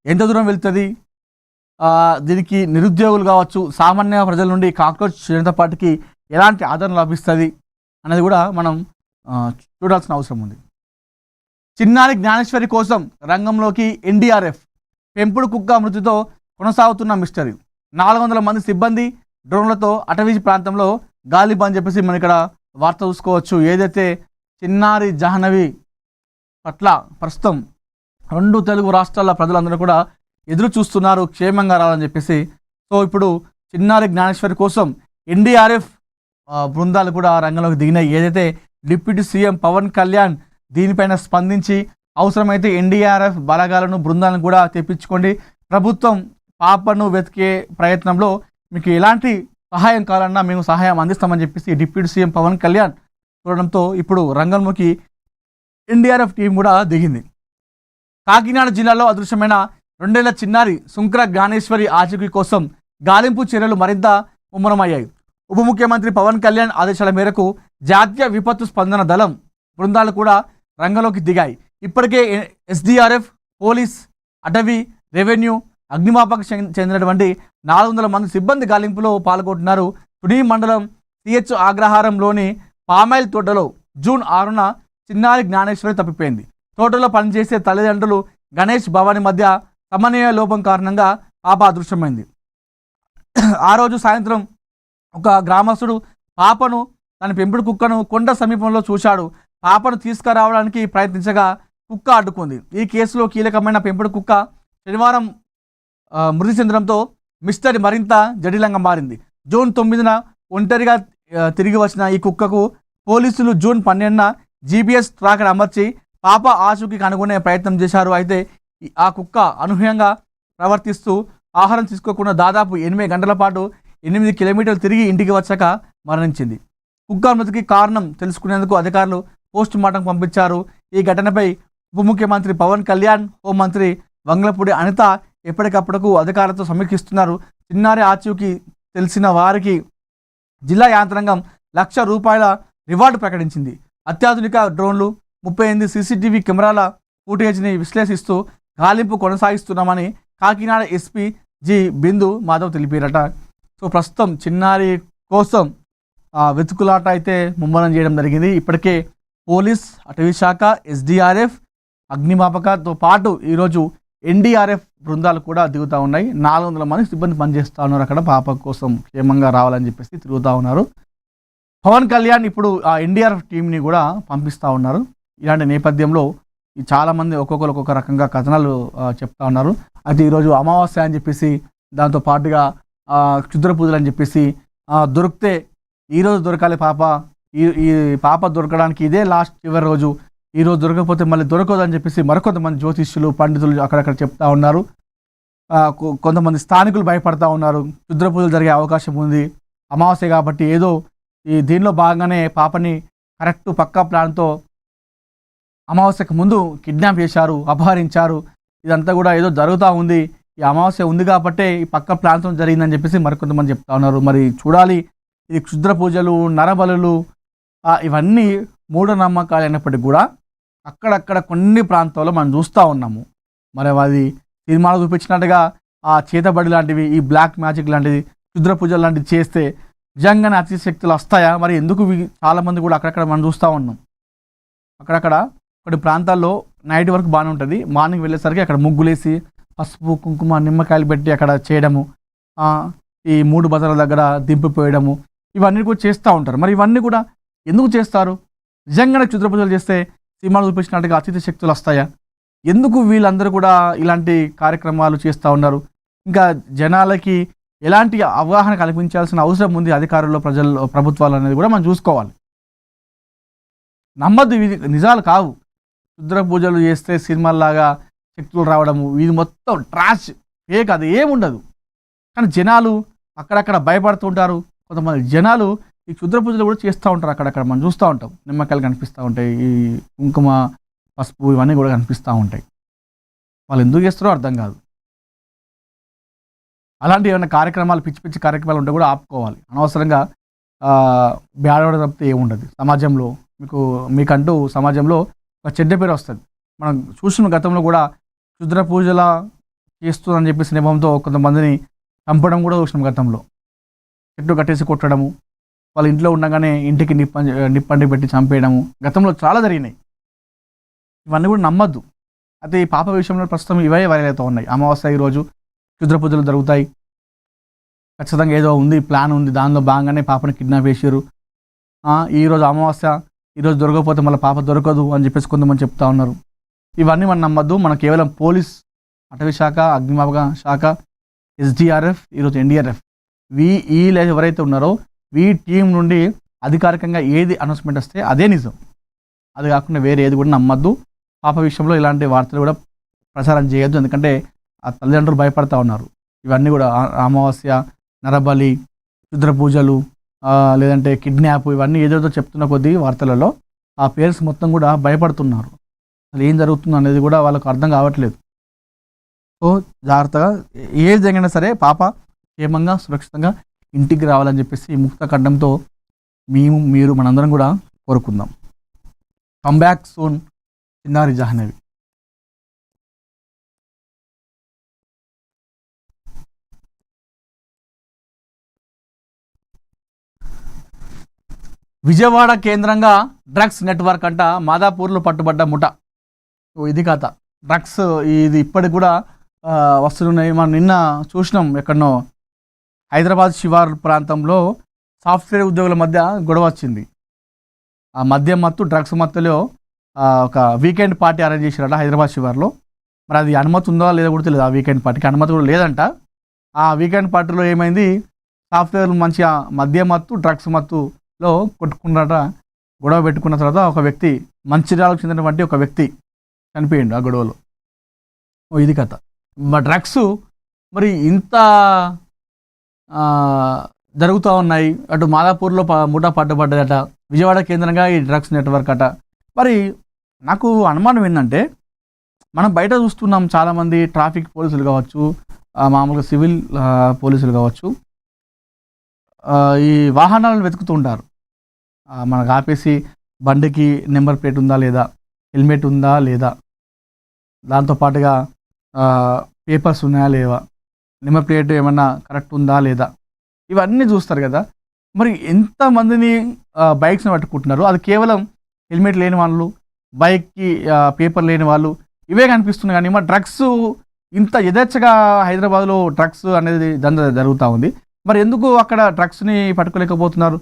ఎంత దూరం వెళ్తుంది, దీనికి నిరుద్యోగులు కావచ్చు, సామాన్య ప్రజల నుండి కాక్రోచ్ జనతా పార్టీకి ఎలాంటి ఆదరణ లభిస్తుంది అనేది కూడా మనం చూడాల్సిన అవసరం ఉంది. చిన్నారి జ్ఞానేశ్వరి కోసం రంగంలోకి ఎన్డీఆర్ఎఫ్, పెంపుడు కుక్క మృతితో కొనసాగుతున్న మిస్టరీ. 400 మంది సిబ్బంది డ్రోన్లతో అటవీ ప్రాంతంలో గాలిబ్ అని చెప్పేసి మనం ఇక్కడ వార్త చూసుకోవచ్చు. ఏదైతే చిన్నారి జాహ్నవి పట్ల ప్రస్తుతం 2 తెలుగు రాష్ట్రాల ప్రజలందరూ కూడా ఎదురు చూస్తున్నారు క్షేమంగా రావాలని చెప్పేసి. సో ఇప్పుడు చిన్నారి జ్ఞానేశ్వరి కోసం ఎన్డీఆర్ఎఫ్ బృందాలు కూడా రంగంలోకి దిగినాయి. ఏదైతే డిప్యూటీ సీఎం పవన్ కళ్యాణ్ దీనిపైన స్పందించి అవసరమైతే ఎన్డీఆర్ఎఫ్ బలగాలను బృందాలను కూడా తెప్పించుకోండి. ప్రభుత్వం పాపను వెతికే ప్రయత్నంలో మీకు ఎలాంటి సహాయం కావాలన్నా మేము సహాయం అందిస్తామని చెప్పేసి డిప్యూటీ సీఎం పవన్ కళ్యాణ్ చూడడంతో ఇప్పుడు రంగంలోకి ఎన్డీఆర్ఎఫ్ టీం కూడా దిగింది. కాకినాడ జిల్లాలో అదృశ్యమైన 2 ఏళ్ల చిన్నారి సుంకర జ్ఞానేశ్వరి ఆచూకీ కోసం గాలింపు చర్యలు మరింత ముమ్మరమయ్యాయి. ఉప ముఖ్యమంత్రి పవన్ కళ్యాణ్ ఆదేశాల మేరకు జాతీయ విపత్తు స్పందన దళం బృందాలు కూడా రంగంలోకి దిగాయి. ఇప్పటికే ఎస్డీఆర్ఎఫ్, పోలీస్, అటవీ, రెవెన్యూ, అగ్నిమాపక చెందినటువంటి 400 మంది సిబ్బంది గాలింపులో పాల్గొంటున్నారు. తుని మండలం సిహెచ్ ఆగ్రహారంలోని పామాయిల్ తోటలో జూన్ 6న చిన్నారి జ్ఞానేశ్వరి తప్పిపోయింది. తోటలో పనిచేసే తల్లిదండ్రులు గణేష్ భవాని మధ్య సమన్వయ లోపం కారణంగా పాప అదృశ్యమైంది. ఆ రోజు సాయంత్రం ఒక గ్రామస్తుడు పాపను తన పెంపుడు కుక్కను కొండ సమీపంలో చూశాడు. పాపను తీసుకురావడానికి ప్రయత్నించగా కుక్క అడ్డుకుంది. ఈ కేసులో కీలకమైన పెంపుడు కుక్క శనివారం మృతి చెందడంతో మిస్టరీ మరింత జటిలంగా మారింది. జూన్ 9న ఒంటరిగా తిరిగి వచ్చిన ఈ కుక్కకు పోలీసులు జూన్ 12న జీపీఎస్ ట్రాకర్ అమర్చి పాప ఆచూకీకి కనుగొనే ప్రయత్నం చేశారు. అయితే ఆ కుక్క అనూహ్యంగా ప్రవర్తిస్తూ ఆహారం తీసుకోకుండా దాదాపు 8 గంటల పాటు 8 కిలోమీటర్లు తిరిగి ఇంటికి వచ్చాక మరణించింది. కుక్క మృతికి కారణం తెలుసుకునేందుకు అధికారులు పోస్ట్ మార్టం పంపించారు. ఈ ఘటనపై ఉప ముఖ్యమంత్రి పవన్ కళ్యాణ్, హోంమంత్రి వంగలపూడి అనిత ఎప్పటికప్పుడు అధికారులతో సమీక్షిస్తున్నారు. చిన్నారి ఆచూకీ తెలిసిన వారికి జిల్లా యాంత్రాంగం ₹1,00,000 రివార్డు ప్రకటించింది. అత్యాధునిక డ్రోన్లు, 38 సీసీటీవీ కెమెరాల ఫుటేజ్ని విశ్లేషిస్తూ గాలింపు కొనసాగిస్తున్నామని కాకినాడ ఎస్పీ జి బిందు మాధవ్ తెలిపారట. సో ప్రస్తుతం చిన్నారి కోసం వెతుకులాట అయితే ముమ్మరం చేయడం జరిగింది. ఇప్పటికే పోలీస్, అటవీ శాఖ, ఎస్డీఆర్ఎఫ్, అగ్నిమాపకతో పాటు ఈరోజు ఎన్డీఆర్ఎఫ్ బృందాలు కూడా దిగుతూ ఉన్నాయి. 400 మంది సిబ్బంది పనిచేస్తూ ఉన్నారు. అక్కడ పాప కోసం క్షేమంగా రావాలని చెప్పేసి తిరుగుతూ ఉన్నారు. పవన్ కళ్యాణ్ ఇప్పుడు ఆ ఎన్డీఆర్ఎఫ్ టీంని కూడా పంపిస్తూ ఉన్నారు. ఇలాంటి నేపథ్యంలో చాలామంది ఒక్కొక్కరు ఒక్కొక్క రకంగా కథనాలు చెప్తా ఉన్నారు. అయితే ఈరోజు అమావాస్య అని చెప్పేసి దాంతో పాటుగా క్షుద్ర పూజలు అని చెప్పేసి దొరికితే ఈరోజు దొరకాలి పాప, ఈ పాప దొరకడానికి ఇదే లాస్ట్ చివరి రోజు, ఈరోజు దొరకకపోతే మళ్ళీ దొరకదు అని చెప్పేసి మరికొంతమంది జ్యోతిష్యులు, పండితులు అక్కడక్కడ చెప్తా ఉన్నారు. కొంతమంది స్థానికులు భయపడతా ఉన్నారు. క్షుద్ర పూజలు జరిగే అవకాశం ఉంది, అమావాస్య కాబట్టి ఏదో దీనిలో భాగంగానే పాపని కరెక్ట్ పక్కా ప్లాన్తో అమావాస్యకు ముందు కిడ్నాప్ చేశారు, అపహరించారు, ఇదంతా కూడా ఏదో జరుగుతూ ఉంది, ఈ అమావాస్య ఉంది కాబట్టే ఈ పక్క ప్లాన్తో జరిగిందని చెప్పేసి మరికొంతమంది చెప్తా ఉన్నారు. మరి చూడాలి, ఇది క్షుద్ర పూజలు, నరబలులు ఇవన్నీ మూఢనమ్మకాలు అయినప్పటికీ కూడా అక్కడక్కడ కొన్ని ప్రాంతాల్లో మనం చూస్తూ ఉన్నాము. మరి అది సినిమాలో చూపించినట్టుగా ఆ చేతబడి లాంటివి, ఈ బ్లాక్ మ్యాజిక్ లాంటివి, క్షుద్ర పూజలు లాంటివి చేస్తే నిజంగానే అతి శక్తులు వస్తాయా? మరి ఎందుకు చాలామంది కూడా అక్కడక్కడ మనం చూస్తూ ఉన్నాం. అక్కడక్కడ కొన్ని ప్రాంతాల్లో నైట్ వరకు బాగానే ఉంటుంది, మార్నింగ్ వెళ్ళేసరికి అక్కడ ముగ్గులేసి పసుపు, కుంకుమ, నిమ్మకాయలు పెట్టి అక్కడ చేయడము, ఈ 3 బజార్ల దగ్గర దింపిపోయడము, ఇవన్నీ కూడా చేస్తూ ఉంటారు. మరి ఇవన్నీ కూడా ఎందుకు చేస్తారు? నిజంగానే క్షుద్ర పూజలు చేస్తే సినిమాలు చూపించినట్టుగా అతిథి శక్తులు వస్తాయా? ఎందుకు వీళ్ళందరూ కూడా ఇలాంటి కార్యక్రమాలు చేస్తూ ఉన్నారు? ఇంకా జనాలకి ఎలాంటి అవగాహన కల్పించాల్సిన అవసరం ఉంది అధికారులు, ప్రజలు, ప్రభుత్వాలు అనేది కూడా మనం చూసుకోవాలి. నమ్మద్దు, ఇవి నిజాలు కావు. క్షుద్ర పూజలు చేస్తే సినిమాల్లాగా శక్తులు రావడము, ఇది మొత్తం ట్రాష్, ఫేక్, అది ఏముండదు. కానీ జనాలు అక్కడక్కడ భయపడుతుంటారు. కొంతమంది జనాలు ఈ క్షుద్ర పూజలు కూడా చేస్తూ ఉంటారు. అక్కడక్కడ మనం చూస్తూ ఉంటాం. నిమ్మకాయలు కనిపిస్తూ ఉంటాయి, ఈ కుంకుమ, పసుపు ఇవన్నీ కూడా కనిపిస్తూ ఉంటాయి. వాళ్ళు ఎందుకు చేస్తారో అర్థం కాదు. అలాంటి ఏమైనా కార్యక్రమాలు, పిచ్చి పిచ్చి కార్యక్రమాలు ఉంటే కూడా ఆపుకోవాలి. అనవసరంగా బ్యాడవడం తప్పితే ఏముండదు. సమాజంలో మీకంటూ సమాజంలో ఒక చెడ్డ పేరు వస్తుంది. మనం చూసిన గతంలో కూడా క్షుద్ర పూజల చేస్తుందని చెప్పేసి నిబంధనతో కొంతమందిని చంపడం కూడా చూసినాం. గతంలో చెట్టు కట్టేసి కొట్టడము, వాళ్ళ ఇంట్లో ఉండగానే ఇంటికి నిప్పండి పెట్టి చంపేయడము గతంలో చాలా జరిగినాయి. ఇవన్నీ కూడా నమ్మద్దు. అయితే ఈ పాప విషయంలో ప్రస్తుతం ఇవే వైరల్ అవుతూ ఉన్నాయి. అమావాస్య ఈరోజు క్షుద్ర పూజలు జరుగుతాయి, ఖచ్చితంగా ఏదో ఉంది, ప్లాన్ ఉంది, దానిలో భాగంగానే పాపని కిడ్నాప్ చేశారు. ఈరోజు అమావాస్య, ఈరోజు దొరకకపోతే మళ్ళీ పాప దొరకదు అని చెప్పేసి కొంతమంది చెప్తా ఉన్నారు. ఇవన్నీ మనం నమ్మద్దు. మనం కేవలం పోలీస్, అటవీ శాఖ, అగ్నిమాపక శాఖ, ఎస్డీఆర్ఎఫ్, ఈరోజు ఎన్డీఆర్ఎఫ్, వీళ్ళు ఎవరైతే ఉన్నారో వీ టీం నుండి అధికారికంగా ఏది అనౌన్స్మెంట్ వస్తే అదే నిజం. అది కాకుండా వేరే ఏది కూడా నమ్మద్దు. పాప విషయంలో ఇలాంటి వార్తలు కూడా ప్రచారం చేయొద్దు. ఎందుకంటే ఆ తల్లిదండ్రులు భయపడతా ఉన్నారు. ఇవన్నీ కూడా అమావాస్య, నరబలి, క్షుద్ర పూజలు, లేదంటే కిడ్నాప్, ఇవన్నీ ఏదేదో చెప్తున్న కొద్దీ వార్తలలో ఆ పేరెంట్స్ మొత్తం కూడా భయపడుతున్నారు. అసలు ఏం జరుగుతుంది అనేది కూడా వాళ్ళకు అర్థం కావట్లేదు. సో జాగ్రత్తగా ఏది జరిగినా సరే పాప క్షేమంగా సురక్షితంగా ఇంటికి రావాలని చెప్పేసి ముక్త ఖండంతో మీరు మనందరం కూడా కోరుకుందాం. కమ్ బ్యాక్ సూన్ చిన్నారి జాహ్నవి. విజయవాడ కేంద్రంగా డ్రగ్స్ నెట్వర్క్ అంట మాదాపూర్లో పట్టుబడ్డ ముఠ. ఇది కథ. డ్రగ్స్ ఇది ఇప్పటికి కూడా వస్తున్నాయి. మనం నిన్న చూసినాం, ఎక్కడనో హైదరాబాద్ శివారు ప్రాంతంలో సాఫ్ట్వేర్ ఉద్యోగుల మధ్య గొడవ వచ్చింది. ఆ మద్యం మత్తు, డ్రగ్స్ మత్తులో ఒక వీకెండ్ పార్టీ అరేంజ్ చేశారట హైదరాబాద్ శివార్లో. మరి అది అనుమతి ఉందో లేదో కూడా తెలియదు. ఆ వీకెండ్ పార్టీకి అనుమతి కూడా లేదంట. ఆ వీకెండ్ పార్టీలో ఏమైంది, సాఫ్ట్వేర్ మంచిగా మద్యం మత్తు, డ్రగ్స్ మత్తులో కొట్టుకున్నట. గొడవ పెట్టుకున్న తర్వాత ఒక వ్యక్తి, మంచిర్యాలకు చెందినటువంటి ఒక వ్యక్తి చనిపోయిండు ఆ గొడవలో. ఇది కథ. డ్రగ్స్ మరి ఇంత జరుగుతూ ఉన్నాయి. అటు మాదాపూర్లో ముఠా పట్టుబడ్డదట, విజయవాడ కేంద్రంగా ఈ డ్రగ్స్ నెట్వర్క్ అట. మరి నాకు అనుమానం ఏంటంటే, మనం బయట చూస్తున్నాం చాలామంది ట్రాఫిక్ పోలీసులు కావచ్చు, మామూలుగా సివిల్ పోలీసులు కావచ్చు, ఈ వాహనాలను వెతుకుతూ ఉంటారు. మనకు ఆపేసి బండికి నెంబర్ ప్లేట్ ఉందా లేదా, హెల్మెట్ ఉందా లేదా, దాంతోపాటుగా పేపర్స్ ఉన్నాయా లేవా, నెంబర్ ప్లేట్ ఏమన్నా కరెక్ట్ ఉందా లేదా, ఇవన్నీ చూస్తారు కదా. మరి ఎంతమందిని బైక్స్ని పట్టుకుంటున్నారు. అది కేవలం హెల్మెట్ లేని వాళ్ళు, బైక్కి పేపర్ లేని వాళ్ళు, ఇవే కనిపిస్తున్నాయి. కానీ మరి డ్రగ్స్ ఇంత యథేచ్ఛగా హైదరాబాద్లో డ్రగ్స్ అనేది దంద జరుగుతూ ఉంది. మరి ఎందుకు అక్కడ డ్రగ్స్ని పట్టుకోలేకపోతున్నారు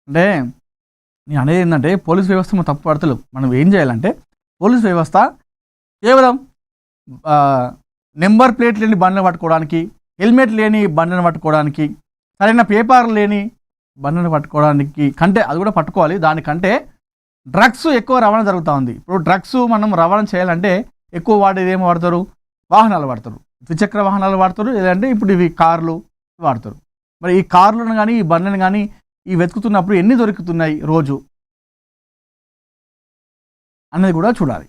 అంటే, నేను అనేది ఏంటంటే, పోలీస్ వ్యవస్థ మనం తప్పు పడతలేవు. మనం ఏం చేయాలంటే, పోలీస్ వ్యవస్థ కేవలం నెంబర్ ప్లేట్ లేని బండ్లను పట్టుకోవడానికి, హెల్మెట్ లేని బండ్లను పట్టుకోవడానికి, సరైన పేపర్ లేని బండ్లను పట్టుకోవడానికి కంటే, అది కూడా పట్టుకోవాలి, దానికంటే డ్రగ్స్ ఎక్కువ రవాణా జరుగుతూ ఉంది. ఇప్పుడు డ్రగ్స్ మనం రవాణా చేయాలంటే ఎక్కువ వాడేది ఏమో వాడతారు, వాహనాలు వాడతారు, ద్విచక్ర వాహనాలు వాడతారు, లేదంటే ఇప్పుడు ఇవి కార్లు వాడతారు. మరి ఈ కార్లను కానీ ఈ బండ్లను కానీ ఈ వెతుకుతున్నప్పుడు ఎన్ని దొరుకుతున్నాయి రోజు అనేది కూడా చూడాలి.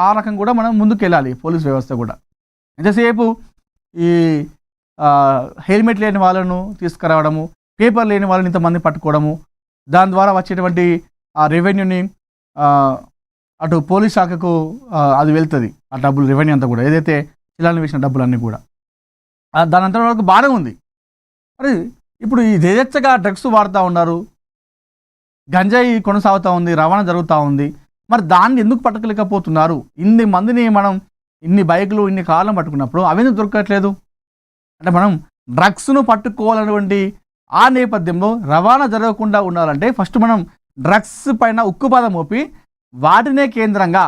ఆ రకం కూడా మనం ముందుకు వెళ్ళాలి. పోలీస్ వ్యవస్థ కూడా ఎంతసేపు ఈ హెల్మెట్ లేని వాళ్ళను తీసుకురావడము, పేపర్ లేని వాళ్ళని ఇంతమంది పట్టుకోవడము, దాని ద్వారా వచ్చేటువంటి ఆ రెవెన్యూని అటు పోలీస్ శాఖకు అది వెళ్తుంది. ఆ డబ్బులు రెవెన్యూ అంతా కూడా, ఏదైతే చిల్లాలను వేసిన డబ్బులన్నీ కూడా దాని అంతా వరకు బాగానే ఉంది. మరి ఇప్పుడు ఈ యథేచ్ఛగా డ్రగ్స్ వాడుతూ ఉన్నారు, గంజాయి కొనసాగుతూ ఉంది, రవాణా జరుగుతూ ఉంది. మరి దాన్ని ఎందుకు పట్టుకోలేకపోతున్నారు? ఇన్ని మందిని మనం, ఇన్ని బైకులు, ఇన్ని కార్లను పట్టుకున్నప్పుడు అవెందుకు దొరకట్లేదు అంటే, మనం డ్రగ్స్ను పట్టుకోవాలనేటువంటి ఆ నేపథ్యంలో రవాణా జరగకుండా ఉండాలంటే ఫస్ట్ మనం డ్రగ్స్ పైన ఉక్కుపాదం మోపి వాటినే కేంద్రంగా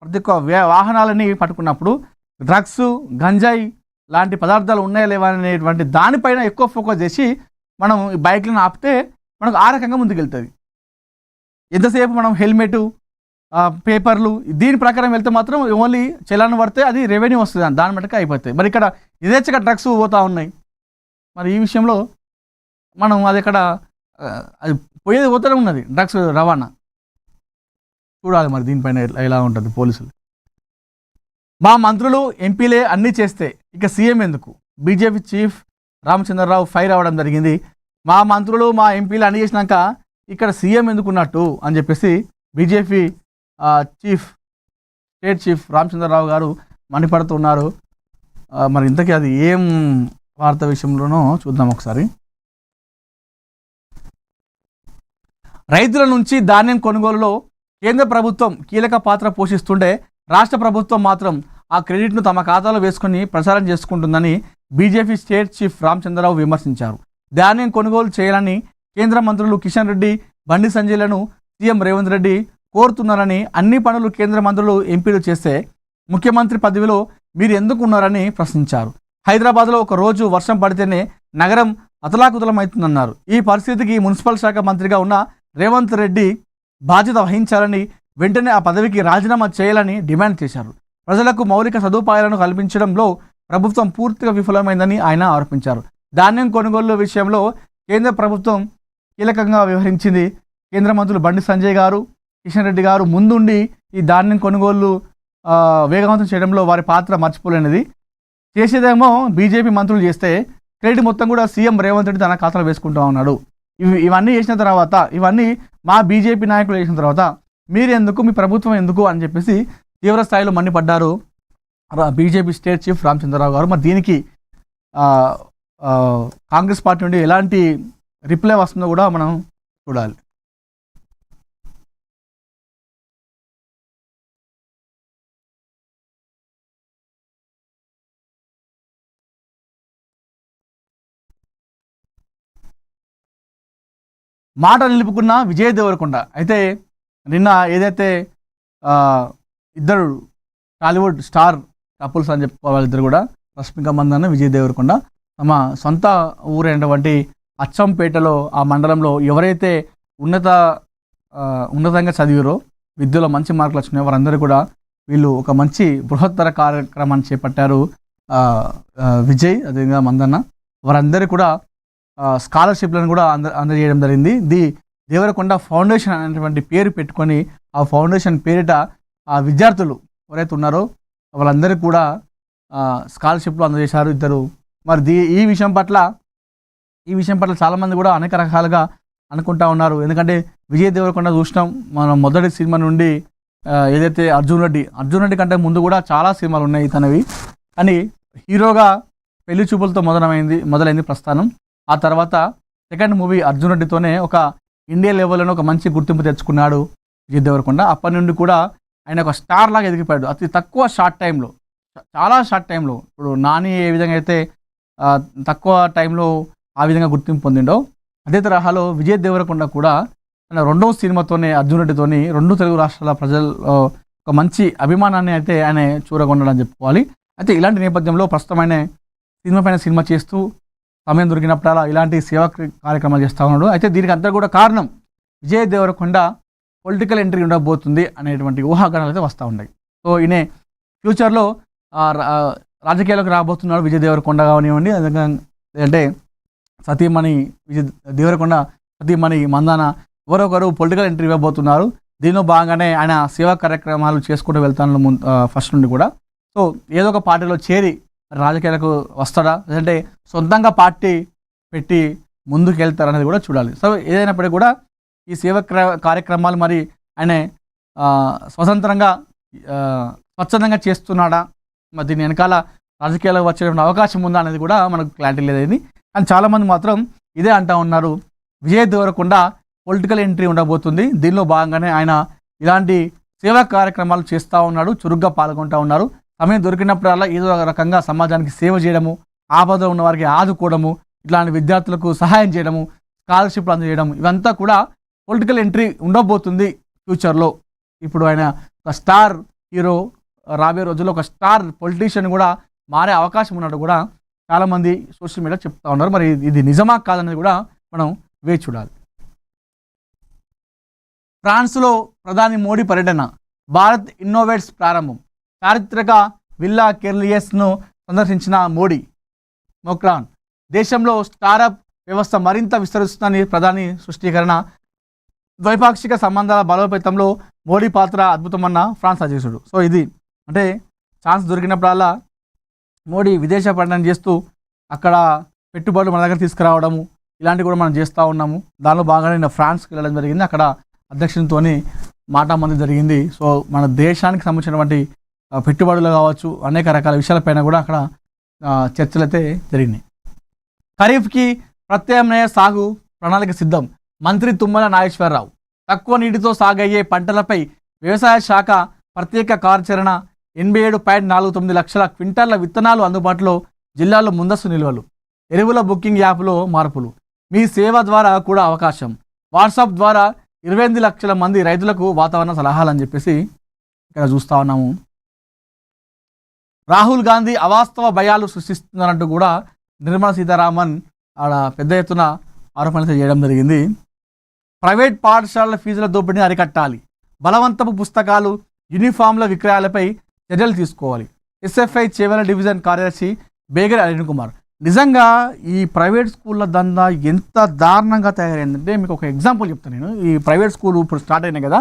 ప్రతి ఒక్క వాహనాలని పట్టుకున్నప్పుడు డ్రగ్స్, గంజాయి లాంటి పదార్థాలు ఉన్నాయా లేవా అనేటువంటి దానిపైన ఎక్కువ ఫోకస్ చేసి మనం ఈ బైక్లను ఆపితే మనకు ఆ రకంగా ముందుకెళ్తుంది. ఎంతసేపు మనం హెల్మెట్, పేపర్లు దీని ప్రకారం వెళ్తే మాత్రం ఓన్లీ చలాన్ పడితే అది రెవెన్యూ వస్తుంది, దాని మటుకు అయిపోతాయి. మరి ఇక్కడ యథేచ్ఛగా డ్రగ్స్ పోతూ ఉన్నాయి. మరి ఈ విషయంలో మనం అది ఇక్కడ అది పోయేది పోతూనే ఉన్నది డ్రగ్స్ రవాణా. చూడాలి మరి దీనిపైన ఎలా ఉంటుంది పోలీసులు. మా మంత్రులు, ఎంపీలే అన్నీ చేస్తే ఇక సీఎం ఎందుకు? బీజేపీ చీఫ్ రామచంద్రరావు ఫైర్ అవ్వడం జరిగింది. మా మంత్రులు, మా ఎంపీలు అన్నీ చేసినాక ఇక్కడ సీఎం ఎందుకున్నట్టు అని చెప్పేసి బీజేపీ స్టేట్ చీఫ్ రామచంద్రరావు గారు మండిపడుతున్నారు. మరి ఇంతకీ అది ఏం వార్త విషయంలోనో చూద్దాం ఒకసారి. రైతుల నుంచి ధాన్యం కొనుగోలులో కేంద్ర ప్రభుత్వం కీలక పాత్ర పోషిస్తుంటే రాష్ట్ర ప్రభుత్వం మాత్రం ఆ క్రెడిట్ను తమ ఖాతాలో వేసుకుని ప్రచారం చేసుకుంటుందని బీజేపీ స్టేట్ చీఫ్ రామచంద్రరావు విమర్శించారు. ధాన్యం కొనుగోలు చేయాలని కేంద్ర మంత్రులు కిషన్ రెడ్డి, బండి సంజయ్లను సీఎం రేవంత్ రెడ్డి కోరుతున్నారని, అన్ని పనులు కేంద్ర మంత్రులు, ఎంపీలు చేస్తే ముఖ్యమంత్రి పదవిలో మీరు ఎందుకు ఉన్నారని ప్రశ్నించారు. హైదరాబాద్లో ఒక రోజు వర్షం పడితేనే నగరం అతలాకుతలమవుతుందన్నారు. ఈ పరిస్థితికి మున్సిపల్ శాఖ మంత్రిగా ఉన్న రేవంత్ రెడ్డి బాధ్యత వహించాలని, వెంటనే ఆ పదవికి రాజీనామా చేయాలని డిమాండ్ చేశారు. ప్రజలకు మౌలిక సదుపాయాలను కల్పించడంలో ప్రభుత్వం పూర్తిగా విఫలమైందని ఆయన ఆరోపించారు. ధాన్యం కొనుగోలు విషయంలో కేంద్ర ప్రభుత్వం కీలకంగా వ్యవహరించింది. కేంద్ర మంత్రులు బండి సంజయ్ గారు, కిషన్ రెడ్డి గారు ముందుండి ఈ ధాన్యం కొనుగోలు వేగవంతం చేయడంలో వారి పాత్ర మర్చిపోలేనిది. చేసేదేమో బీజేపీ మంత్రులు చేస్తే క్రెడిట్ మొత్తం కూడా సీఎం రేవంత్ రెడ్డి తన ఖాతాలో వేసుకుంటూ ఉన్నాడు. ఇవన్నీ చేసిన తర్వాత, ఇవన్నీ మా బీజేపీ నాయకులు చేసిన తర్వాత మీరెందుకు, మీ ప్రభుత్వం ఎందుకు అని చెప్పేసి తీవ్ర స్థాయిలో మండిపడ్డారు బీజేపీ స్టేట్ చీఫ్ రామచంద్రరావు గారు. మరి దీనికి కాంగ్రెస్ పార్టీ నుండి ఎలాంటి రిప్లై వస్తుందో కూడా మనం చూడాలి. మాట నిలుపుకున్న విజయ్ దేవరకొండ అయితే నిన్న ఏదైతే ఇద్దరు టాలీవుడ్ స్టార్ కపుల్స్ అని చెప్పుకోవాలి, వాళ్ళిద్దరు కూడా రష్మిక మందన్న, విజయ్ దేవరకొండ తమ సొంత ఊరైనటువంటి అచ్చంపేటలో ఆ మండలంలో ఎవరైతే ఉన్నతంగా చదివారో, విద్యలో మంచి మార్కులు వచ్చినాయో వారందరూ కూడా వీళ్ళు ఒక మంచి బృహత్తర కార్యక్రమాన్ని చేపట్టారు. విజయ్ అదేవిధంగా మందన్న వారందరూ కూడా స్కాలర్షిప్లను కూడా అందజేయడం జరిగింది. దేవరకొండ ఫౌండేషన్ అనేటువంటి పేరు పెట్టుకొని ఆ ఫౌండేషన్ పేరిట ఆ విద్యార్థులు ఎవరైతే ఉన్నారో వాళ్ళందరికీ కూడా స్కాలర్షిప్లు అందజేశారు ఇద్దరు. మరి ఈ విషయం పట్ల చాలామంది కూడా అనేక రకాలుగా అనుకుంటా ఉన్నారు. ఎందుకంటే విజయ్ దేవరకొండ చూసినాం మనం మొదటి సినిమా నుండి, ఏదైతే అర్జున్ రెడ్డి కంటే ముందు కూడా చాలా సినిమాలు ఉన్నాయి తనవి. కానీ హీరోగా పెళ్లి చూపులతో మొదలైంది ప్రస్థానం. ఆ తర్వాత సెకండ్ మూవీ అర్జున్ రెడ్డితోనే ఒక ఇండియా లెవెల్లోనే ఒక మంచి గుర్తింపు తెచ్చుకున్నాడు విజయ్ దేవరకొండ. అప్పటి నుండి కూడా ఆయన ఒక స్టార్ లాగా ఎదిగిపోయాడు అతి తక్కువ చాలా షార్ట్ టైంలో. ఇప్పుడు నాని ఏ విధంగా అయితే తక్కువ టైంలో ఆ విధంగా గుర్తింపు పొందిండో, అదే తరహాలో విజయ్ దేవరకొండ కూడా తన రెండవ సినిమాతోనే అర్జున్ రెడ్డితోని 2 తెలుగు రాష్ట్రాల ప్రజలు ఒక మంచి అభిమానాన్ని అయితే ఆయన చూరగొండని చెప్పుకోవాలి. అయితే ఇలాంటి నేపథ్యంలో ప్రస్తుతం ఆయన సినిమా చేస్తూ సమయం దొరికినప్పుడల్లా ఇలాంటి సేవా కార్యక్రమాలు చేస్తూ ఉన్నాడు. అయితే దీనికి అంతా కూడా కారణం విజయ్ దేవరకొండ పొలిటికల్ ఎంట్రీ ఉండబోతుంది అనేటువంటి ఊహాగానాలు అయితే వస్తూ ఉన్నాయి. సో ఈయన ఫ్యూచర్లో రాజకీయాలకు రాబోతున్నాడు విజయ్ దేవరకొండ కానివ్వండి, అంటే సతీమణి దేవరకొండ సతీమణి మందాన ఎవరొకరు పొలిటికల్ ఎంట్రీ ఇవ్వబోతున్నారు. దీనిలో భాగంగానే ఆయన సేవా కార్యక్రమాలు చేసుకుంటూ వెళ్తాను ఫస్ట్ నుండి కూడా. సో ఏదో ఒక పార్టీలో చేరి రాజకీయాలకు వస్తాడా, లేదంటే సొంతంగా పార్టీ పెట్టి ముందుకు వెళ్తారనేది కూడా చూడాలి. సో ఏదైనప్పటికీ కూడా ఈ సేవా కార్యక్రమాలు మరి ఆయన స్వతంత్రంగా స్వచ్ఛందంగా చేస్తున్నాడా, మరి దీని వెనకాల రాజకీయాలకు వచ్చే అవకాశం ఉందా అనేది కూడా మనకు క్లారిటీ లేదని. కానీ చాలామంది మాత్రం ఇదే అంటూ ఉన్నారు, విజయ్ దేవరకొండ పొలిటికల్ ఎంట్రీ ఉండబోతుంది, దీనిలో భాగంగానే ఆయన ఇలాంటి సేవా కార్యక్రమాలు చేస్తూ ఉన్నాడు, చురుగ్గా పాల్గొంటూ ఉన్నారు. సమయం దొరికినప్పుడల్లా ఏదో ఒక రకంగా సమాజానికి సేవ చేయడము, ఆపదలో ఉన్న వారికి ఆదుకోవడము, ఇట్లాంటి విద్యార్థులకు సహాయం చేయడము, స్కాలర్షిప్లు అందజేయడం, ఇవంతా కూడా పొలిటికల్ ఎంట్రీ ఉండబోతుంది ఫ్యూచర్లో. ఇప్పుడు ఆయన ఒక స్టార్ హీరో, రాబోయే రోజుల్లో ఒక స్టార్ పొలిటీషియన్ కూడా మారే అవకాశం ఉన్నట్టు కూడా చాలామంది సోషల్ మీడియా చెప్తా ఉన్నారు. మరి ఇది నిజమా కాదనేది కూడా మనం వేచి చూడాలి. ఫ్రాన్స్లో ప్రధాని మోడీ పర్యటన, భారత్ ఇన్నోవేట్స్ ప్రారంభం, చారిత్రక విల్లా కెర్లియస్ను సందర్శించిన మోక్రాన్, దేశంలో స్టారప్ వ్యవస్థ మరింత విస్తరిస్తుందని ప్రధాని స్పష్టీకరణ, ద్వైపాక్షిక సంబంధాల బలోపేతంలో మోడీ పాత్ర అద్భుతమన్న ఫ్రాన్స్ అధ్యక్షుడు. సో ఇది అంటే ఛాన్స్ దొరికినప్పుడల్లా మోడీ విదేశ పర్యటన చేస్తూ అక్కడ పెట్టుబడులు మన దగ్గర తీసుకురావడము, ఇలాంటివి కూడా మనం చేస్తూ ఉన్నాము. దానిలో భాగంగా నేను ఫ్రాన్స్కి వెళ్ళడం జరిగింది, అక్కడ అధ్యక్షునితో మాటామంది జరిగింది. సో మన దేశానికి సంబంధించినటువంటి పెట్టుబడులు కావచ్చు, అనేక రకాల విషయాలపైన కూడా అక్కడ చర్చలు అయితే జరిగినాయి. ఖరీఫ్కి ప్రత్యామ్నాయ సాగు ప్రణాళిక సిద్ధం, మంత్రి తుమ్మల నాగేశ్వరరావు, తక్కువ నీటితో సాగయ్యే పంటలపై వ్యవసాయ శాఖ ప్రత్యేక కార్యాచరణ, 87.49 లక్షల క్వింటాళ్ల విత్తనాలు అందుబాటులో, జిల్లాలో ముందస్తు నిల్వలు, ఎరువుల బుకింగ్ యాప్లో మార్పులు, మీ సేవ ద్వారా కూడా అవకాశం, వాట్సాప్ ద్వారా 28 లక్షల మంది రైతులకు వాతావరణ సలహాలు అని చెప్పేసి ఇక్కడ చూస్తూ ఉన్నాము. రాహుల్ గాంధీ అవాస్తవ భయాలు సృష్టిస్తున్నారంటూ కూడా నిర్మలా సీతారామన్ ఆడ పెద్ద ఎత్తున ఆరోపణలు చేయడం జరిగింది. ప్రైవేట్ పాఠశాలల ఫీజుల దోపిడీని అరికట్టాలి. బలవంతపు పుస్తకాలు, యూనిఫామ్ల విక్రయాలపై చర్యలు తీసుకోవాలి. ఎస్ఎఫ్ఐ చేవెల డివిజన్ కార్యదర్శి బేగరి అనిల్ కుమార్. నిజంగా ఈ ప్రైవేట్ స్కూళ్ళ దందా ఎంత దారుణంగా తయారైందంటే మీకు ఒక ఎగ్జాంపుల్ చెప్తాను నేను. ఈ ప్రైవేట్ స్కూల్ ఇప్పుడు స్టార్ట్ అయినాయి కదా,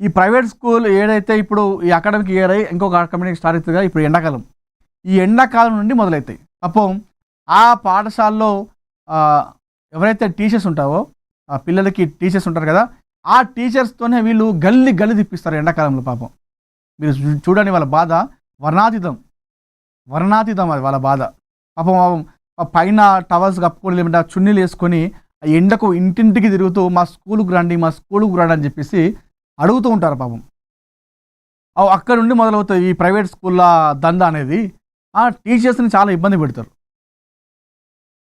ఈ ప్రైవేట్ స్కూల్ ఏదైతే ఇప్పుడు ఈ అకాడమిక్ ఇయర్ అయ్యి ఇంకొక అకాడమిక్ స్టార్ట్ అవుతుంది కదా, ఇప్పుడు ఎండాకాలం, ఈ ఎండాకాలం నుండి మొదలవుతాయి. పాపం ఆ పాఠశాలలో ఎవరైతే టీచర్స్ ఉంటారో, ఆ పిల్లలకి టీచర్స్ ఉంటారు కదా, ఆ టీచర్స్తోనే వీళ్ళు గల్లి గల్లి తిప్పిస్తారు ఎండాకాలంలో. పాపం మీరు చూడండి, వాళ్ళ బాధ వర్ణాతీతం, అది వాళ్ళ బాధ. పాపం పైన టవల్స్ కప్పుకొని లేదంటే చున్నీలు వేసుకొని ఎండకు ఇంటింటికి తిరుగుతూ మా స్కూలుకు రండి అని చెప్పేసి అడుగుతూ ఉంటారు. పాపం అక్కడ నుండి మొదలవుతుంది ఈ ప్రైవేట్ స్కూళ్ళ దందా అనేది. ఆ టీచర్స్ని చాలా ఇబ్బంది పెడతారు.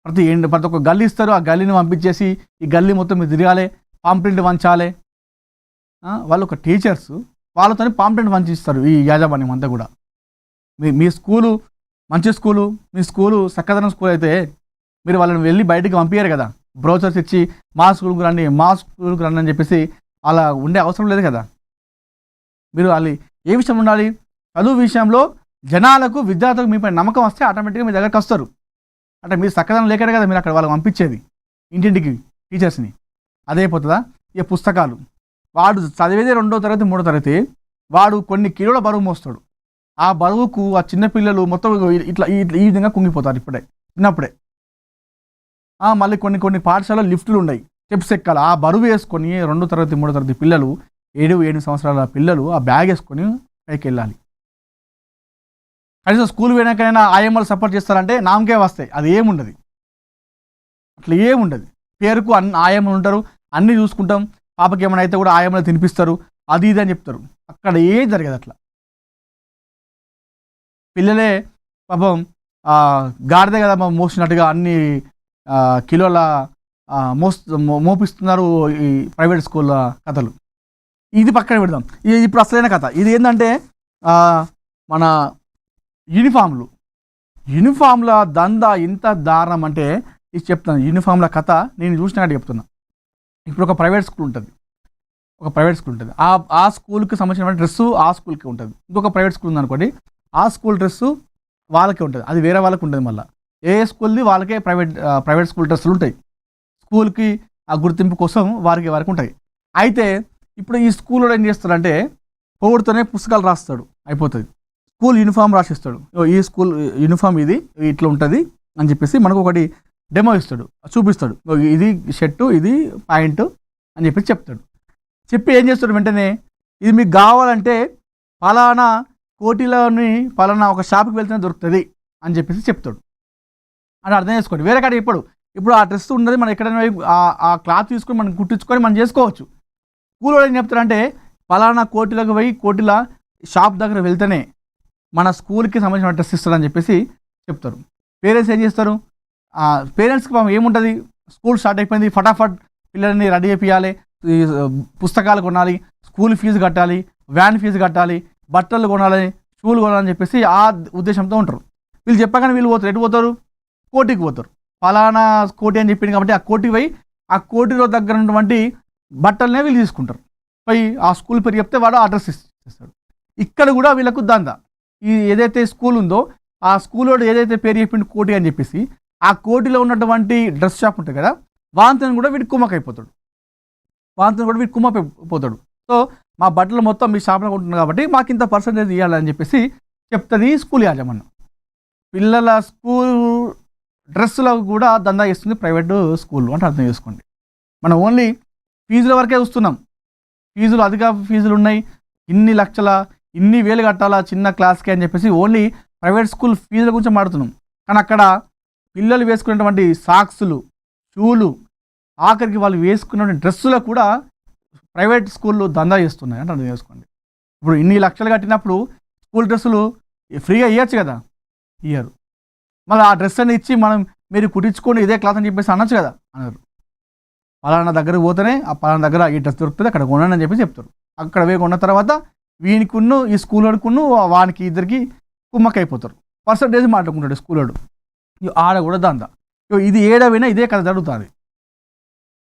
ప్రతి ఒక్క గల్లీ ఇస్తారు, ఆ గల్లీని పంపించేసి ఈ గల్లీ మొత్తం మీరు తిరగాలి, పాంప్లెంట్ వంచాలి. వాళ్ళు ఒక టీచర్స్, వాళ్ళతోనే పాంప్లెంట్ వంచిస్తారు ఈ యాజమాన్యం అంతా కూడా. మీ స్కూలు మంచి స్కూలు, మీ స్కూలు చక్కదనం స్కూల్ అయితే మీరు వాళ్ళని వెళ్ళి బయటికి పంపించారు కదా, బ్రోచర్స్ ఇచ్చి మా స్కూల్కి రండి అని చెప్పేసి అలా ఉండే అవసరం లేదు కదా. మీరు వాళ్ళు ఏ విషయం ఉండాలి, చదువు విషయంలో జనాలకు, విద్యార్థులకు మీపై నమ్మకం వస్తే ఆటోమేటిక్గా మీ దగ్గరికి వస్తారు. అంటే మీరు చక్కదనం లేకనే కదా మీరు అక్కడ వాళ్ళకి పంపించేది ఇంటింటికి టీచర్స్ని. అదే అయిపోతుందా? ఇక పుస్తకాలు, వాడు చదివేది 2వ తరగతి 3వ తరగతి, వాడు కొన్ని కిలోల బరువు మోస్తాడు. ఆ బరువుకు ఆ చిన్నపిల్లలు మొత్తం ఇట్లా ఈ విధంగా కుంగిపోతారు చిన్నప్పుడే. మళ్ళీ కొన్ని పాఠశాలలో లిఫ్టులు ఉన్నాయి, స్టెప్స్ ఎక్కాలి. ఆ బరువు వేసుకొని 2వ తరగతి 3వ తరగతి పిల్లలు, 7 సంవత్సరాల పిల్లలు ఆ బ్యాగ్ వేసుకొని పైకి వెళ్ళాలి. కనీసం స్కూల్ పోయినాకైనా ఆయమ్మలు సపోర్ట్ చేస్తారంటే నామకే వస్తాయి, అది ఏముండదు, అట్లా ఏముండదు. పేరుకు ఆయమ్మలు ఉంటారు, అన్నీ చూసుకుంటాం, పాపకి ఏమైనా అయితే కూడా ఆయమ్మలు తినిపిస్తారు, అది ఇది అని చెప్తారు. అక్కడ ఏం జరగదు అట్లా. పిల్లలే పాపం గాడిదే కదా మోసినట్టుగా అన్ని కిలోల మోపిస్తున్నారు ఈ ప్రైవేట్ స్కూల్ కథలు. ఇది పక్కన పెడదాం. ఇది ఇప్పుడు అసలైన కథ. ఇది ఏంటంటే మన యూనిఫామ్ల దందా ఎంత దారుణం అంటే ఇది చెప్తాను. యూనిఫామ్ల కథ నేను చూసినట్టు చెప్తున్నా. ఇప్పుడు ఒక ప్రైవేట్ స్కూల్ ఉంటుంది, ఆ స్కూల్కి సంబంధించిన డ్రెస్సు ఆ స్కూల్కి ఉంటుంది. ఇంకొక ప్రైవేట్ స్కూల్ ఉందనుకోండి, ఆ స్కూల్ డ్రెస్సు వాళ్ళకే ఉంటుంది, అది వేరే వాళ్ళకి ఉంటుంది. మళ్ళీ ఏ స్కూల్ది వాళ్ళకే ప్రైవేట్ స్కూల్ డ్రెస్సులు ఉంటాయి. స్కూల్కి ఆ గుర్తింపు కోసం వారికి ఉంటాయి. అయితే ఇప్పుడు ఈ స్కూల్లో ఏం చేస్తాడంటే పొగుడుతోనే పుస్తకాలు రాస్తాడు, అయిపోతుంది. స్కూల్ యూనిఫామ్ రాసిస్తాడు, ఈ స్కూల్ యూనిఫామ్ ఇది ఇట్లా ఉంటుంది అని చెప్పేసి మనకు ఒకటి డెమో ఇస్తాడు, చూపిస్తాడు. ఇది షర్టు, ఇది ప్యాంటు అని చెప్పేసి చెప్తాడు. చెప్పి ఏం చేస్తాడు, వెంటనే ఇది మీకు కావాలంటే పలానా కోటిలోని పలానా ఒక షాప్కి వెళ్తేనే దొరుకుతుంది అని చెప్పేసి చెప్తాడు. అని అర్థం చేసుకోండి. వేరే కాడ ఇప్పుడు ఆ డ్రెస్ ఉన్నది మనం ఎక్కడైనా ఆ క్లాత్ తీసుకొని మనం కుట్టించుకొని మనం చేసుకోవచ్చు. స్కూల్లో ఏం చెప్తారంటే పలానా కోటిలోకి పోయి కోటిల షాప్ దగ్గర వెళ్తేనే మన స్కూల్కి సంబంధించిన డ్రెస్ ఇస్తారని చెప్పేసి చెప్తారు. పేరెంట్స్ ఏం చేస్తారు, పేరెంట్స్కి ఏముంటుంది, స్కూల్ స్టార్ట్ అయిపోయింది, ఫటాఫట్ పిల్లల్ని రెడీ చేయాలి, పుస్తకాలు కొనాలి, స్కూల్ ఫీజు కట్టాలి, వ్యాన్ ఫీజు కట్టాలి, బట్టలు కొనాలి, షూలు కొనాలని చెప్పేసి ఆ ఉద్దేశంతో ఉంటారు. వీళ్ళు చెప్పగానే వీళ్ళు పోతారు, ఎటు పోతారు, కోటికి పోతారు. ఫలానా కోటి అని చెప్పింది కాబట్టి ఆ కోటికి పోయి ఆ కోటిలో దగ్గర ఉన్నటువంటి బట్టలనే వీళ్ళు తీసుకుంటారు. పోయి ఆ స్కూల్ పేరు చెప్తే వాడు అడ్రస్ ఇస్తాడు. ఇక్కడ కూడా వీళ్ళకు దందా. ఈ ఏదైతే స్కూల్ ఉందో ఆ స్కూల్లో ఏదైతే పేరు చెప్పింది కోటి అని చెప్పేసి ఆ కోటిలో ఉన్నటువంటి డ్రెస్ షాప్ ఉంటుంది కదా, వాంతను కూడా వీడికి కుమ్మకైపోతాడు. సో మా బట్టలు మొత్తం మీ షాప్లో ఉంటుంది కాబట్టి మాకు ఇంత పర్సంటేజ్ ఇవ్వాలని చెప్పేసి చెప్తుంది స్కూల్ యాజమాన్యం. పిల్లల స్కూల్ డ్రెస్సులకు కూడా దందా చేస్తుంది ప్రైవేటు స్కూల్ అంటే అర్థం చేసుకోండి. మనం ఓన్లీ ఫీజుల వరకే చూస్తున్నాం. అధిక ఫీజులు ఉన్నాయి, ఇన్ని లక్షల ఇన్ని వేలు కట్టాలా చిన్న క్లాస్కి అని చెప్పేసి ఓన్లీ ప్రైవేట్ స్కూల్ ఫీజుల గురించి మాట్లాడుతున్నాం. కానీ అక్కడ పిల్లలు వేసుకునేటువంటి సాక్సులు, షూలు, ఆఖరికి వాళ్ళు వేసుకున్న డ్రెస్సులకు కూడా ప్రైవేట్ స్కూళ్ళు దందా చేస్తున్నాయి అంటే అర్థం చేసుకోండి. ఇప్పుడు ఇన్ని లక్షలు కట్టినప్పుడు స్కూల్ డ్రెస్సులు ఫ్రీగా ఇవ్వచ్చు కదా, ఇయ్యరు. మళ్ళీ ఆ డ్రెస్ అని ఇచ్చి మీరు కుట్టించుకోండి ఇదే క్లాత్ అని చెప్పేసి అనొచ్చు కదా, అన్నారు. పలానా దగ్గరకు పోతేనే ఆ పలానా దగ్గర ఈ డ్రెస్ దొరుకుతుంది, అక్కడ కొనండి అని చెప్పి చెప్తారు. అక్కడ పోయి కొన్న తర్వాత వీనికున్ను ఈ స్కూల్ వాడుకున్ను వానికి ఇద్దరికి కుమ్మకైపోతారు. పర్సంటేజ్ మాట్లాడుకుంటాడు స్కూల్ వాడు. ఆడ కూడా దందా. ఇది ఏడవైనా ఇదే కథ జరుగుతుంది.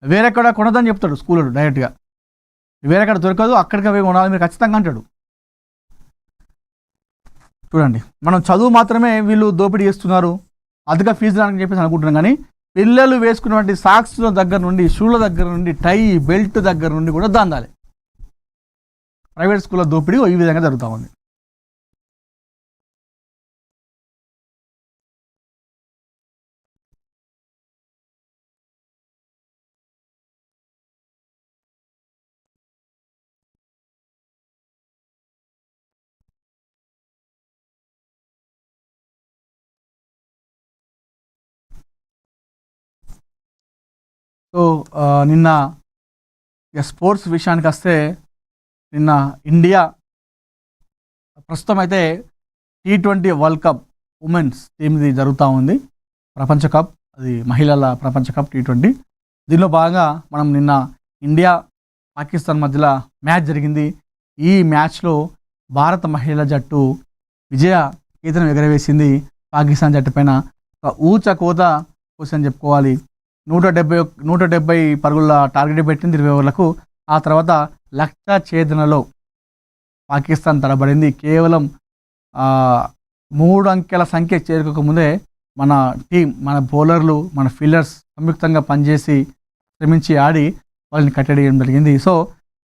వేరెక్కడ కొనదని చెప్తాడు స్కూల్లో డైరెక్ట్గా. వేరెక్కడ దొరకదు, అక్కడికి పోయి కొనాలి మీరు ఖచ్చితంగా అంటాడు. చూడండి, మనం చదువు మాత్రమే వీళ్ళు దోపిడీ చేస్తున్నారు, అధిక ఫీజులు అని చెప్పేసి అనుకుంటున్నాం. కానీ పిల్లలు వేసుకున్నటువంటి సాక్స్ల దగ్గర నుండి, షూల దగ్గర నుండి, టై బెల్ట్ దగ్గర నుండి కూడా దాందాలి. ప్రైవేట్ స్కూల్లో దోపిడీ ఈ విధంగా జరుగుతూ ఉంది. సో నిన్న స్పోర్ట్స్ విషయానికి వస్తే, నిన్న ఇండియా ప్రస్తుతం అయితే T20 వరల్డ్ కప్ ఉమెన్స్ టీమ్ది జరుగుతూ ఉంది. ప్రపంచ కప్, అది మహిళల ప్రపంచ కప్ T20. దీనిలో భాగంగా మనం నిన్న ఇండియా పాకిస్తాన్ మధ్యలో మ్యాచ్ జరిగింది. ఈ మ్యాచ్లో భారత మహిళల జట్టు విజయ కేతనం ఎగరవేసింది. పాకిస్తాన్ జట్టు పైన ఒక ఊచ కోత కోసని చెప్పుకోవాలి. 170 పరుగుల టార్గెట్ పెట్టింది 20 ఓవర్లకు. ఆ తర్వాత లక్ష్య ఛేదనలో పాకిస్తాన్ తడబడింది. కేవలం 3 అంకెల సంఖ్య చేరుకోకముందే మన టీం, మన బౌలర్లు, మన ఫీల్డర్స్ సంయుక్తంగా పనిచేసి శ్రమించి ఆడి వాళ్ళని కట్టడియడం జరిగింది. సో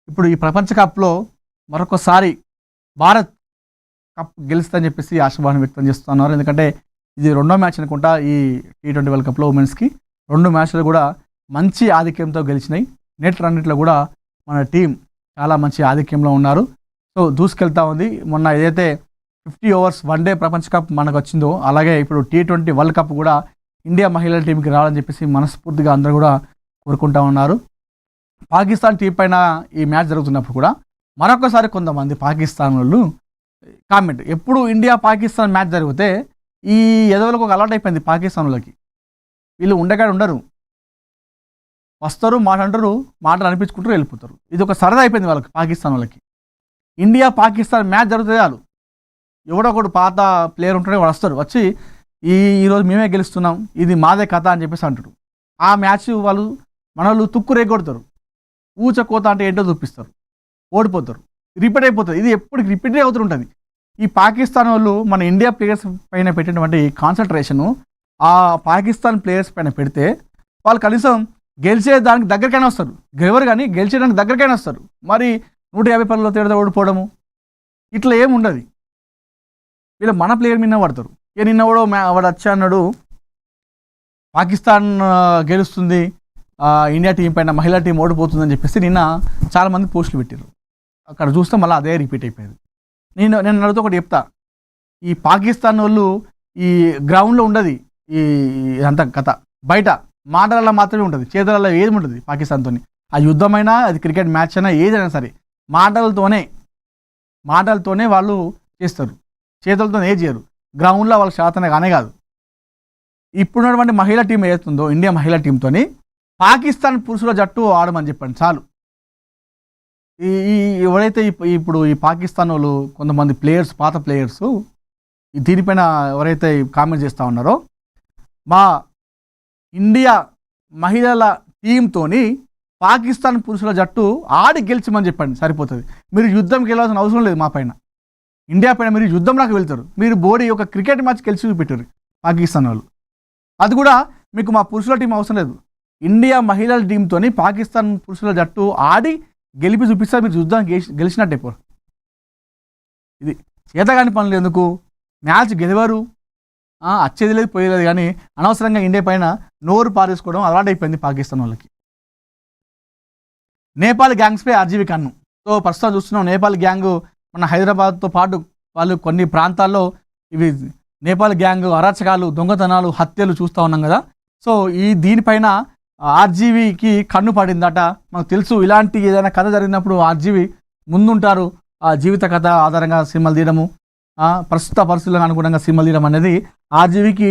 ఇప్పుడు ఈ ప్రపంచ కప్లో మరొకసారి భారత్ కప్ గెలుస్తుందని చెప్పేసి ఆశాభావం వ్యక్తం చేస్తున్నారు. ఎందుకంటే ఇది 2వ మ్యాచ్ అనుకుంటా ఈ T20 వరల్డ్ కప్లో ఉమెన్స్కి. 2 మ్యాచ్లు కూడా మంచి ఆధిక్యంతో గెలిచినాయి. నెట్ రన్నిట్లో కూడా మన టీం చాలా మంచి ఆధిక్యంలో ఉన్నారు. సో దూసుకెళ్తా ఉంది. మొన్న ఏదైతే 50 ఓవర్స్ వన్డే ప్రపంచ కప్ మనకు వచ్చిందో, అలాగే ఇప్పుడు T20 వరల్డ్ కప్ కూడా ఇండియా మహిళల టీంకి రావాలని చెప్పేసి మనస్ఫూర్తిగా అందరూ కూడా కోరుకుంటా ఉన్నారు. పాకిస్తాన్ టీం పైన ఈ మ్యాచ్ జరుగుతున్నప్పుడు కూడా మరొకసారి కొంతమంది పాకిస్తాన్ వాళ్ళు కామెంట్, ఎప్పుడు ఇండియా పాకిస్తాన్ మ్యాచ్ జరిగితే ఈ ఎదవలకు ఒక అలవాటు అయిపోయింది పాకిస్తాన్ వాళ్ళకి. వీళ్ళు ఉండగానే ఉండరు, వస్తారు, మాటంటారు, మాటలు అనిపించుకుంటారు, వెళ్ళిపోతారు. ఇది ఒక సరదా అయిపోయింది వాళ్ళకి, పాకిస్తాన్ వాళ్ళకి. ఇండియా పాకిస్తాన్ మ్యాచ్ జరుగుతుంది చాలు, ఎవడో ఒకడు పాత ప్లేయర్ ఉంటుండే వాడు వస్తారు, వచ్చి ఈరోజు మేమే గెలుస్తున్నాం, ఇది మాదే కథ అని చెప్పేసి అంటారు. ఆ మ్యాచ్ వాళ్ళు మన వాళ్ళు తుక్కు రేగొడతారు, ఊచ కోత అంటే ఏంటో చూపిస్తారు, ఓడిపోతారు, రిపీట్ అయిపోతుంది. ఇది ఎప్పటికి రిపీట్ అవుతుంటుంది. ఈ పాకిస్తాన్ వాళ్ళు మన ఇండియా ప్లేయర్స్ పైన పెట్టినటువంటి కాన్సన్ట్రేషను ఆ పాకిస్తాన్ ప్లేయర్స్ పైన పెడితే వాళ్ళు కనీసం గెలిచేదానికి దగ్గరికైనా వస్తారు. గెలవరు కానీ గెలిచేదానికి దగ్గరికైనా వస్తారు. మరి 150 పరుగుల తేడా ఓడిపోవడము ఇట్లా ఏముండదు. వీళ్ళు మన ప్లేయర్ మీద పడతారు. నిన్న కూడా వాడు వచ్చి అన్నాడు పాకిస్తాన్ గెలుస్తుంది, ఇండియా టీం పైన మహిళా టీం ఓడిపోతుందని చెప్పేసి నిన్న చాలామంది పోస్టులు పెట్టారు. అక్కడ చూస్తే మళ్ళీ అదే రిపీట్ అయిపోయింది. నేను అడుగుతూ ఒకటి చెప్తా, ఈ పాకిస్తాన్ వాళ్ళు ఈ గ్రౌండ్లో ఉండదు ఈ అంత కథ, బయట మాటలలో మాత్రమే ఉంటుంది, చేతులలో ఏది ఉంటుంది పాకిస్తాన్తో. ఆ యుద్ధమైనా, అది క్రికెట్ మ్యాచ్ అయినా, ఏదైనా సరే మాటలతోనే వాళ్ళు చేస్తారు, చేతులతో ఏది చేయరు. గ్రౌండ్లో వాళ్ళ శాతం కానే కాదు. ఇప్పుడున్నటువంటి మహిళా టీం ఏదైతుందో ఇండియా మహిళా టీంతో పాకిస్తాన్ పురుషుల జట్టు ఆడమని చెప్పండి చాలు. ఎవరైతే ఇప్పుడు ఈ పాకిస్తాన్ వాళ్ళు కొంతమంది ప్లేయర్స్, పాత ప్లేయర్స్ దీనిపైన ఎవరైతే కామెంట్ చేస్తూ ఉన్నారో, మా ఇండియా మహిళల టీంతోని పాకిస్తాన్ పురుషుల జట్టు ఆడి గెలిచమని చెప్పండి సరిపోతుంది. మీరు యుద్ధంకి వెళ్ళాల్సిన అవసరం లేదు. మా పైన, ఇండియా పైన మీరు యుద్ధంలోకి వెళ్తారు. మీరు బోడీ ఒక క్రికెట్ మ్యాచ్ గెలిచి చూపెట్టారు పాకిస్తాన్ వాళ్ళు. అది కూడా మీకు మా పురుషుల టీం అవసరం లేదు. ఇండియా మహిళల టీంతో పాకిస్తాన్ పురుషుల జట్టు ఆడి గెలిపి చూపిస్తారు, మీరు యుద్ధం గెలిచినట్టే. ఇది చేతగాని పనులు ఎందుకు? మ్యాచ్ గెలవరు, వచ్చేది లేదు, పోయేది, కానీ అనవసరంగా ఇండియా పైన నోరు పారేసుకోవడం అలవాటైపోయింది పాకిస్తాన్ వాళ్ళకి. నేపాల్ గ్యాంగ్స్పై ఆర్జీవీ కన్ను. సో ప్రస్తుతం చూస్తున్నాం, నేపాల్ గ్యాంగ్ మన హైదరాబాద్తో పాటు వాళ్ళు కొన్ని ప్రాంతాల్లో ఇవి నేపాల్ గ్యాంగ్ అరాచకాలు, దొంగతనాలు, హత్యలు చూస్తూ ఉన్నాం కదా. సో దీనిపైన ఆర్జీవీకి కన్ను పడిందట. మనకు తెలుసు, ఇలాంటి ఏదైనా కథ జరిగినప్పుడు ఆర్జీవీ ముందుంటారు. ఆ జీవిత కథ ఆధారంగా సినిమాలు తీయడము, ప్రస్తుత పరిస్థితులకు అనుగుణంగా సినిమాలు తీయడం అనేది ఆర్జీవీకి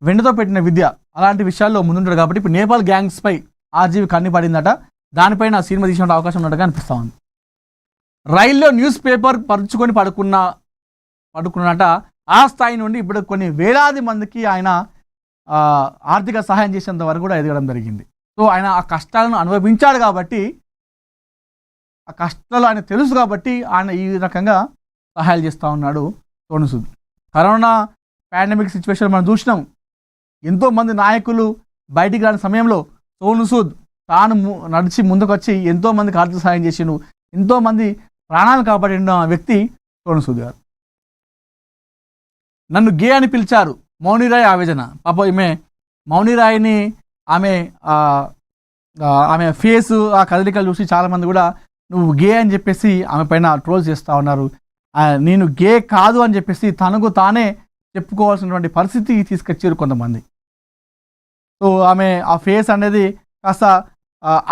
వెండితో పెట్టిన విద్య. అలాంటి విషయాల్లో ముందుంటారు కాబట్టి ఇప్పుడు నేపాల్ గ్యాంగ్స్పై ఆర్జీవీ కన్ను పడిందట. దానిపైన సినిమా తీసిన అవకాశం ఉన్నట్టుగా అనిపిస్తూ ఉంది. రైల్లో న్యూస్ పేపర్ పరుచుకొని పడుకున్నట. ఆ స్థాయి నుండి ఇప్పుడు కొన్ని వేలాది మందికి ఆయన ఆర్థిక సహాయం చేసేంత వరకు కూడా ఎదగడం జరిగింది. సో ఆయన ఆ కష్టాలను అనుభవించాడు కాబట్టి, ఆ కష్టాలు ఆయన తెలుసు కాబట్టి ఆయన ఈ రకంగా సహాయాలు చేస్తూ ఉన్నాడు Sonu Sood. Corona pandemic situation మనం చూసినాం. ఎంతోమంది నాయకులు బయటికి రాని సమయంలో సోను సూద్ తాను నడిచి ముందుకు వచ్చి ఎంతోమందికి ఆర్థిక సహాయం చేసిండు, ఎంతోమంది ప్రాణాలు కాపాడిన వ్యక్తి సోను సూద్ గారు. నన్ను గే అని పిలిచారు, మౌనిరాయ్ ఆవేదన. పాప ఈమె మౌనిరాయ్ని ఆమె ఫేస్ ఆ కదలికలు చూసి చాలామంది కూడా నువ్వు గే అని చెప్పేసి ఆమె పైన ట్రోల్ చేస్తూ ఉన్నారు. నేను గే కాదు అని చెప్పేసి తనకు తానే చెప్పుకోవాల్సినటువంటి పరిస్థితి తీసుకొచ్చారు కొంతమంది. సో ఆమె ఆ ఫేస్ అనేది కాస్త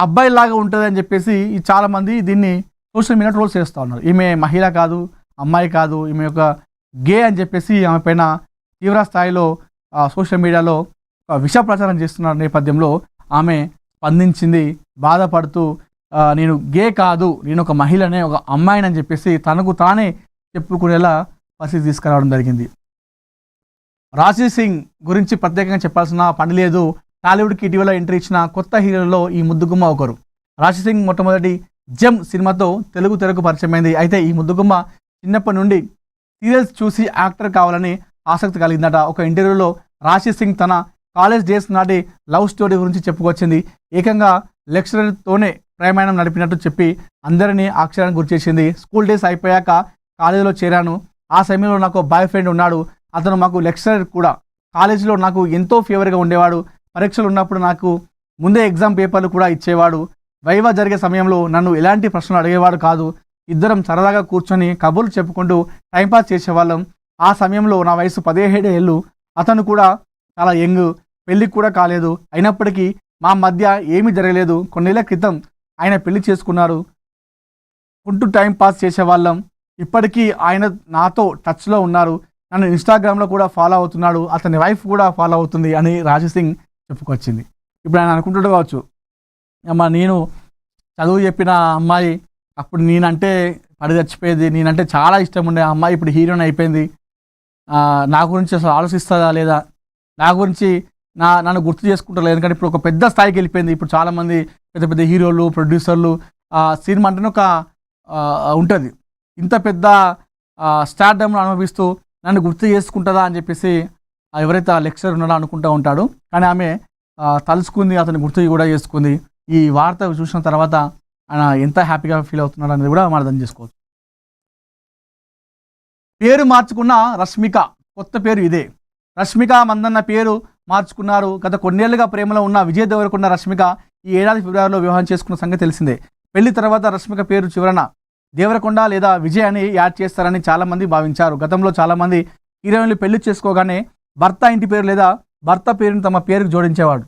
అబ్బాయిలాగా ఉంటుంది అని చెప్పేసి చాలామంది దీన్ని సోషల్ మీడియా ట్రోల్స్ చేస్తూ ఉన్నారు. ఈమె మహిళ కాదు, అమ్మాయి కాదు, ఈమె ఒక గే అని చెప్పేసి ఆమె పైన తీవ్ర స్థాయిలో సోషల్ మీడియాలో విష ప్రచారం చేస్తున్న నేపథ్యంలో ఆమె స్పందించింది, బాధపడుతూ నేను గే కాదు, నేను ఒక మహిళనే, ఒక అమ్మాయిని అని చెప్పేసి తనకు తానే చెప్పుకునేలా పరిస్థితి తీసుకురావడం జరిగింది. రాశి సింగ్ గురించి ప్రత్యేకంగా చెప్పాల్సిన పని లేదు. టాలీవుడ్కి ఇటీవల ఎంట్రీ ఇచ్చిన కొత్త హీరోల్లో ఈ ముద్దుగుమ్మ ఒకరు. రాశి సింగ్ మొట్టమొదటి జమ్ సినిమాతో తెలుగు తెరకు పరిచయమైంది. అయితే ఈ ముద్దుగుమ్మ చిన్నప్పటి నుండి సీరియల్స్ చూసి యాక్టర్ కావాలని ఆసక్తి కలిగిందట. ఒక ఇంటర్వ్యూలో రాశి సింగ్ తన కాలేజ్ డేస్ నాటి లవ్ స్టోరీ గురించి చెప్పుకొచ్చింది. ఏకంగా లెక్చరర్తోనే ప్రయాణం నడిపినట్టు చెప్పి అందరినీ ఆశ్చర్యానికి గురిచేసింది. స్కూల్ డేస్ అయిపోయాక కాలేజీలో చేరాను. ఆ సమయంలో నాకు బాయ్ ఫ్రెండ్ ఉన్నాడు. అతను మాకు లెక్చరర్ కూడా. కాలేజీలో నాకు ఎంతో ఫేవర్గా ఉండేవాడు. పరీక్షలు ఉన్నప్పుడు నాకు ముందే ఎగ్జామ్ పేపర్లు కూడా ఇచ్చేవాడు. వైవా జరిగే సమయంలో నన్ను ఎలాంటి ప్రశ్నలు అడిగేవాడు కాదు. ఇద్దరం సరదాగా కూర్చొని కబుర్లు చెప్పుకుంటూ టైంపాస్ చేసేవాళ్ళం. ఆ సమయంలో నా వయసు 17 ఏళ్ళు. అతను కూడా చాలా యంగ్, పెళ్ళికి కూడా కాలేదు. అయినప్పటికీ మా మధ్య ఏమీ జరగలేదు. కొన్నేళ్ల క్రితం ఆయన పెళ్లి చేసుకున్నారు. కుంటూ టైం పాస్ చేసేవాళ్ళం. ఇప్పటికీ ఆయన నాతో టచ్లో ఉన్నారు. నన్ను ఇన్స్టాగ్రామ్లో కూడా ఫాలో అవుతున్నాడు. అతని వైఫ్ కూడా ఫాలో అవుతుంది అని రాశి సింగ్ చెప్పుకొచ్చింది. ఇప్పుడు ఆయన అనుకుంటుండే కావచ్చు, అమ్మ నేను చదువు చెప్పిన అమ్మాయి, అప్పుడు నేనంటే పడి చచ్చిపోయేది, నేనంటే చాలా ఇష్టం ఉండే అమ్మాయి ఇప్పుడు హీరోయిన్ అయిపోయింది. నా గురించి అసలు ఆలోచిస్తుందా లేదా, నా గురించి నన్ను గుర్తు చేసుకుంటారు. ఎందుకంటే ఇప్పుడు ఒక పెద్ద స్థాయికి వెళ్ళిపోయింది. ఇప్పుడు చాలామంది పెద్ద పెద్ద హీరోలు, ప్రొడ్యూసర్లు సినిమా అంటేనే ఒక ఉంటుంది. ఇంత పెద్ద స్టార్డమ్ను అనుభవిస్తూ నన్ను గుర్తు చేసుకుంటుందా అని చెప్పేసి ఎవరైతే ఆ లెక్చర్ ఉన్నాడో అనుకుంటూ ఉంటాడు. కానీ ఆమె తలుచుకుంది, అతని గుర్తు కూడా చేసుకుంది. ఈ వార్త చూసిన తర్వాత ఆయన ఎంత హ్యాపీగా ఫీల్ అవుతున్నాడు అనేది కూడా మనం అర్థం చేసుకోవచ్చు. పేరు మార్చుకున్న రష్మిక, కొత్త పేరు ఇదే. రష్మిక మందన్న పేరు మార్చుకున్నారు. గత కొన్నేళ్లుగా ప్రేమలో ఉన్న విజయ్ దేవరకొండ రష్మిక ఈ ఏడాది ఫిబ్రవరిలో వివాహం చేసుకున్న సంగతి తెలిసిందే. పెళ్లి తర్వాత రష్మిక పేరు చివరన దేవరకొండ లేదా విజయ్ అని యాడ్ చేస్తారని చాలామంది భావించారు. గతంలో చాలామంది హీరోయిన్లు పెళ్లి చేసుకోగానే భర్త ఇంటి పేరు లేదా భర్త పేరుని తమ పేరుకు జోడించేవాడు.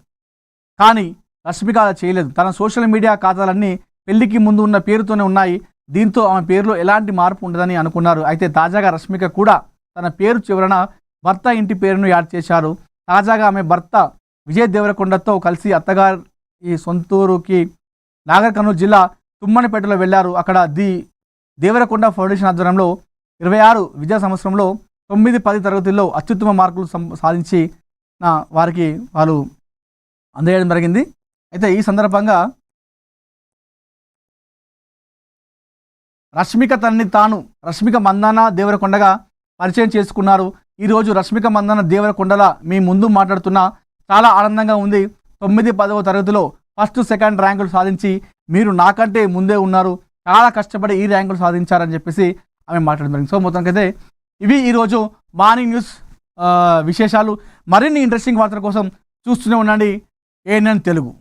కానీ రష్మిక అలా చేయలేదు. తన సోషల్ మీడియా ఖాతాలన్నీ పెళ్లికి ముందు ఉన్న పేరుతోనే ఉన్నాయి. దీంతో ఆమె పేరులో ఎలాంటి మార్పు ఉండదని అనుకున్నారు. అయితే తాజాగా రష్మిక కూడా తన పేరు చివరన భర్త ఇంటి పేరును యాడ్ చేశారు. తాజాగా ఆమె భర్త విజయ్ దేవరకొండతో కలిసి అత్తగారి ఈ సొంతూరుకి నాగర్ కర్నూలు జిల్లా తుమ్మనిపేటలో వెళ్లారు. అక్కడ ది దేవరకొండ ఫౌండేషన్ ఆధ్వర్యంలో 26 విద్యా సంవత్సరంలో 9-10 తరగతుల్లో అత్యుత్తమ మార్కులు సాధించి వారికి వాళ్ళు అందజేయడం జరిగింది. అయితే ఈ సందర్భంగా రష్మిక తనని తాను రష్మిక మందాన దేవరకొండగా పరిచయం చేసుకున్నారు. ఈరోజు రష్మిక మందాన దేవరకొండల మీ ముందు మాట్లాడుతున్నా చాలా ఆనందంగా ఉంది. 9-10వ తరగతిలో ఫస్ట్ సెకండ్ ర్యాంకులు సాధించి మీరు నాకంటే ముందే ఉన్నారు. చాలా కష్టపడి ఈ ర్యాంకులు సాధించారని చెప్పేసి ఆమె మాట్లాడుతున్నారు. సో మొత్తానికైతే ఇవి ఈరోజు మార్నింగ్ న్యూస్ విశేషాలు. మరిన్ని ఇంట్రెస్టింగ్ వార్తల కోసం చూస్తూనే ఉండండి ANN తెలుగు.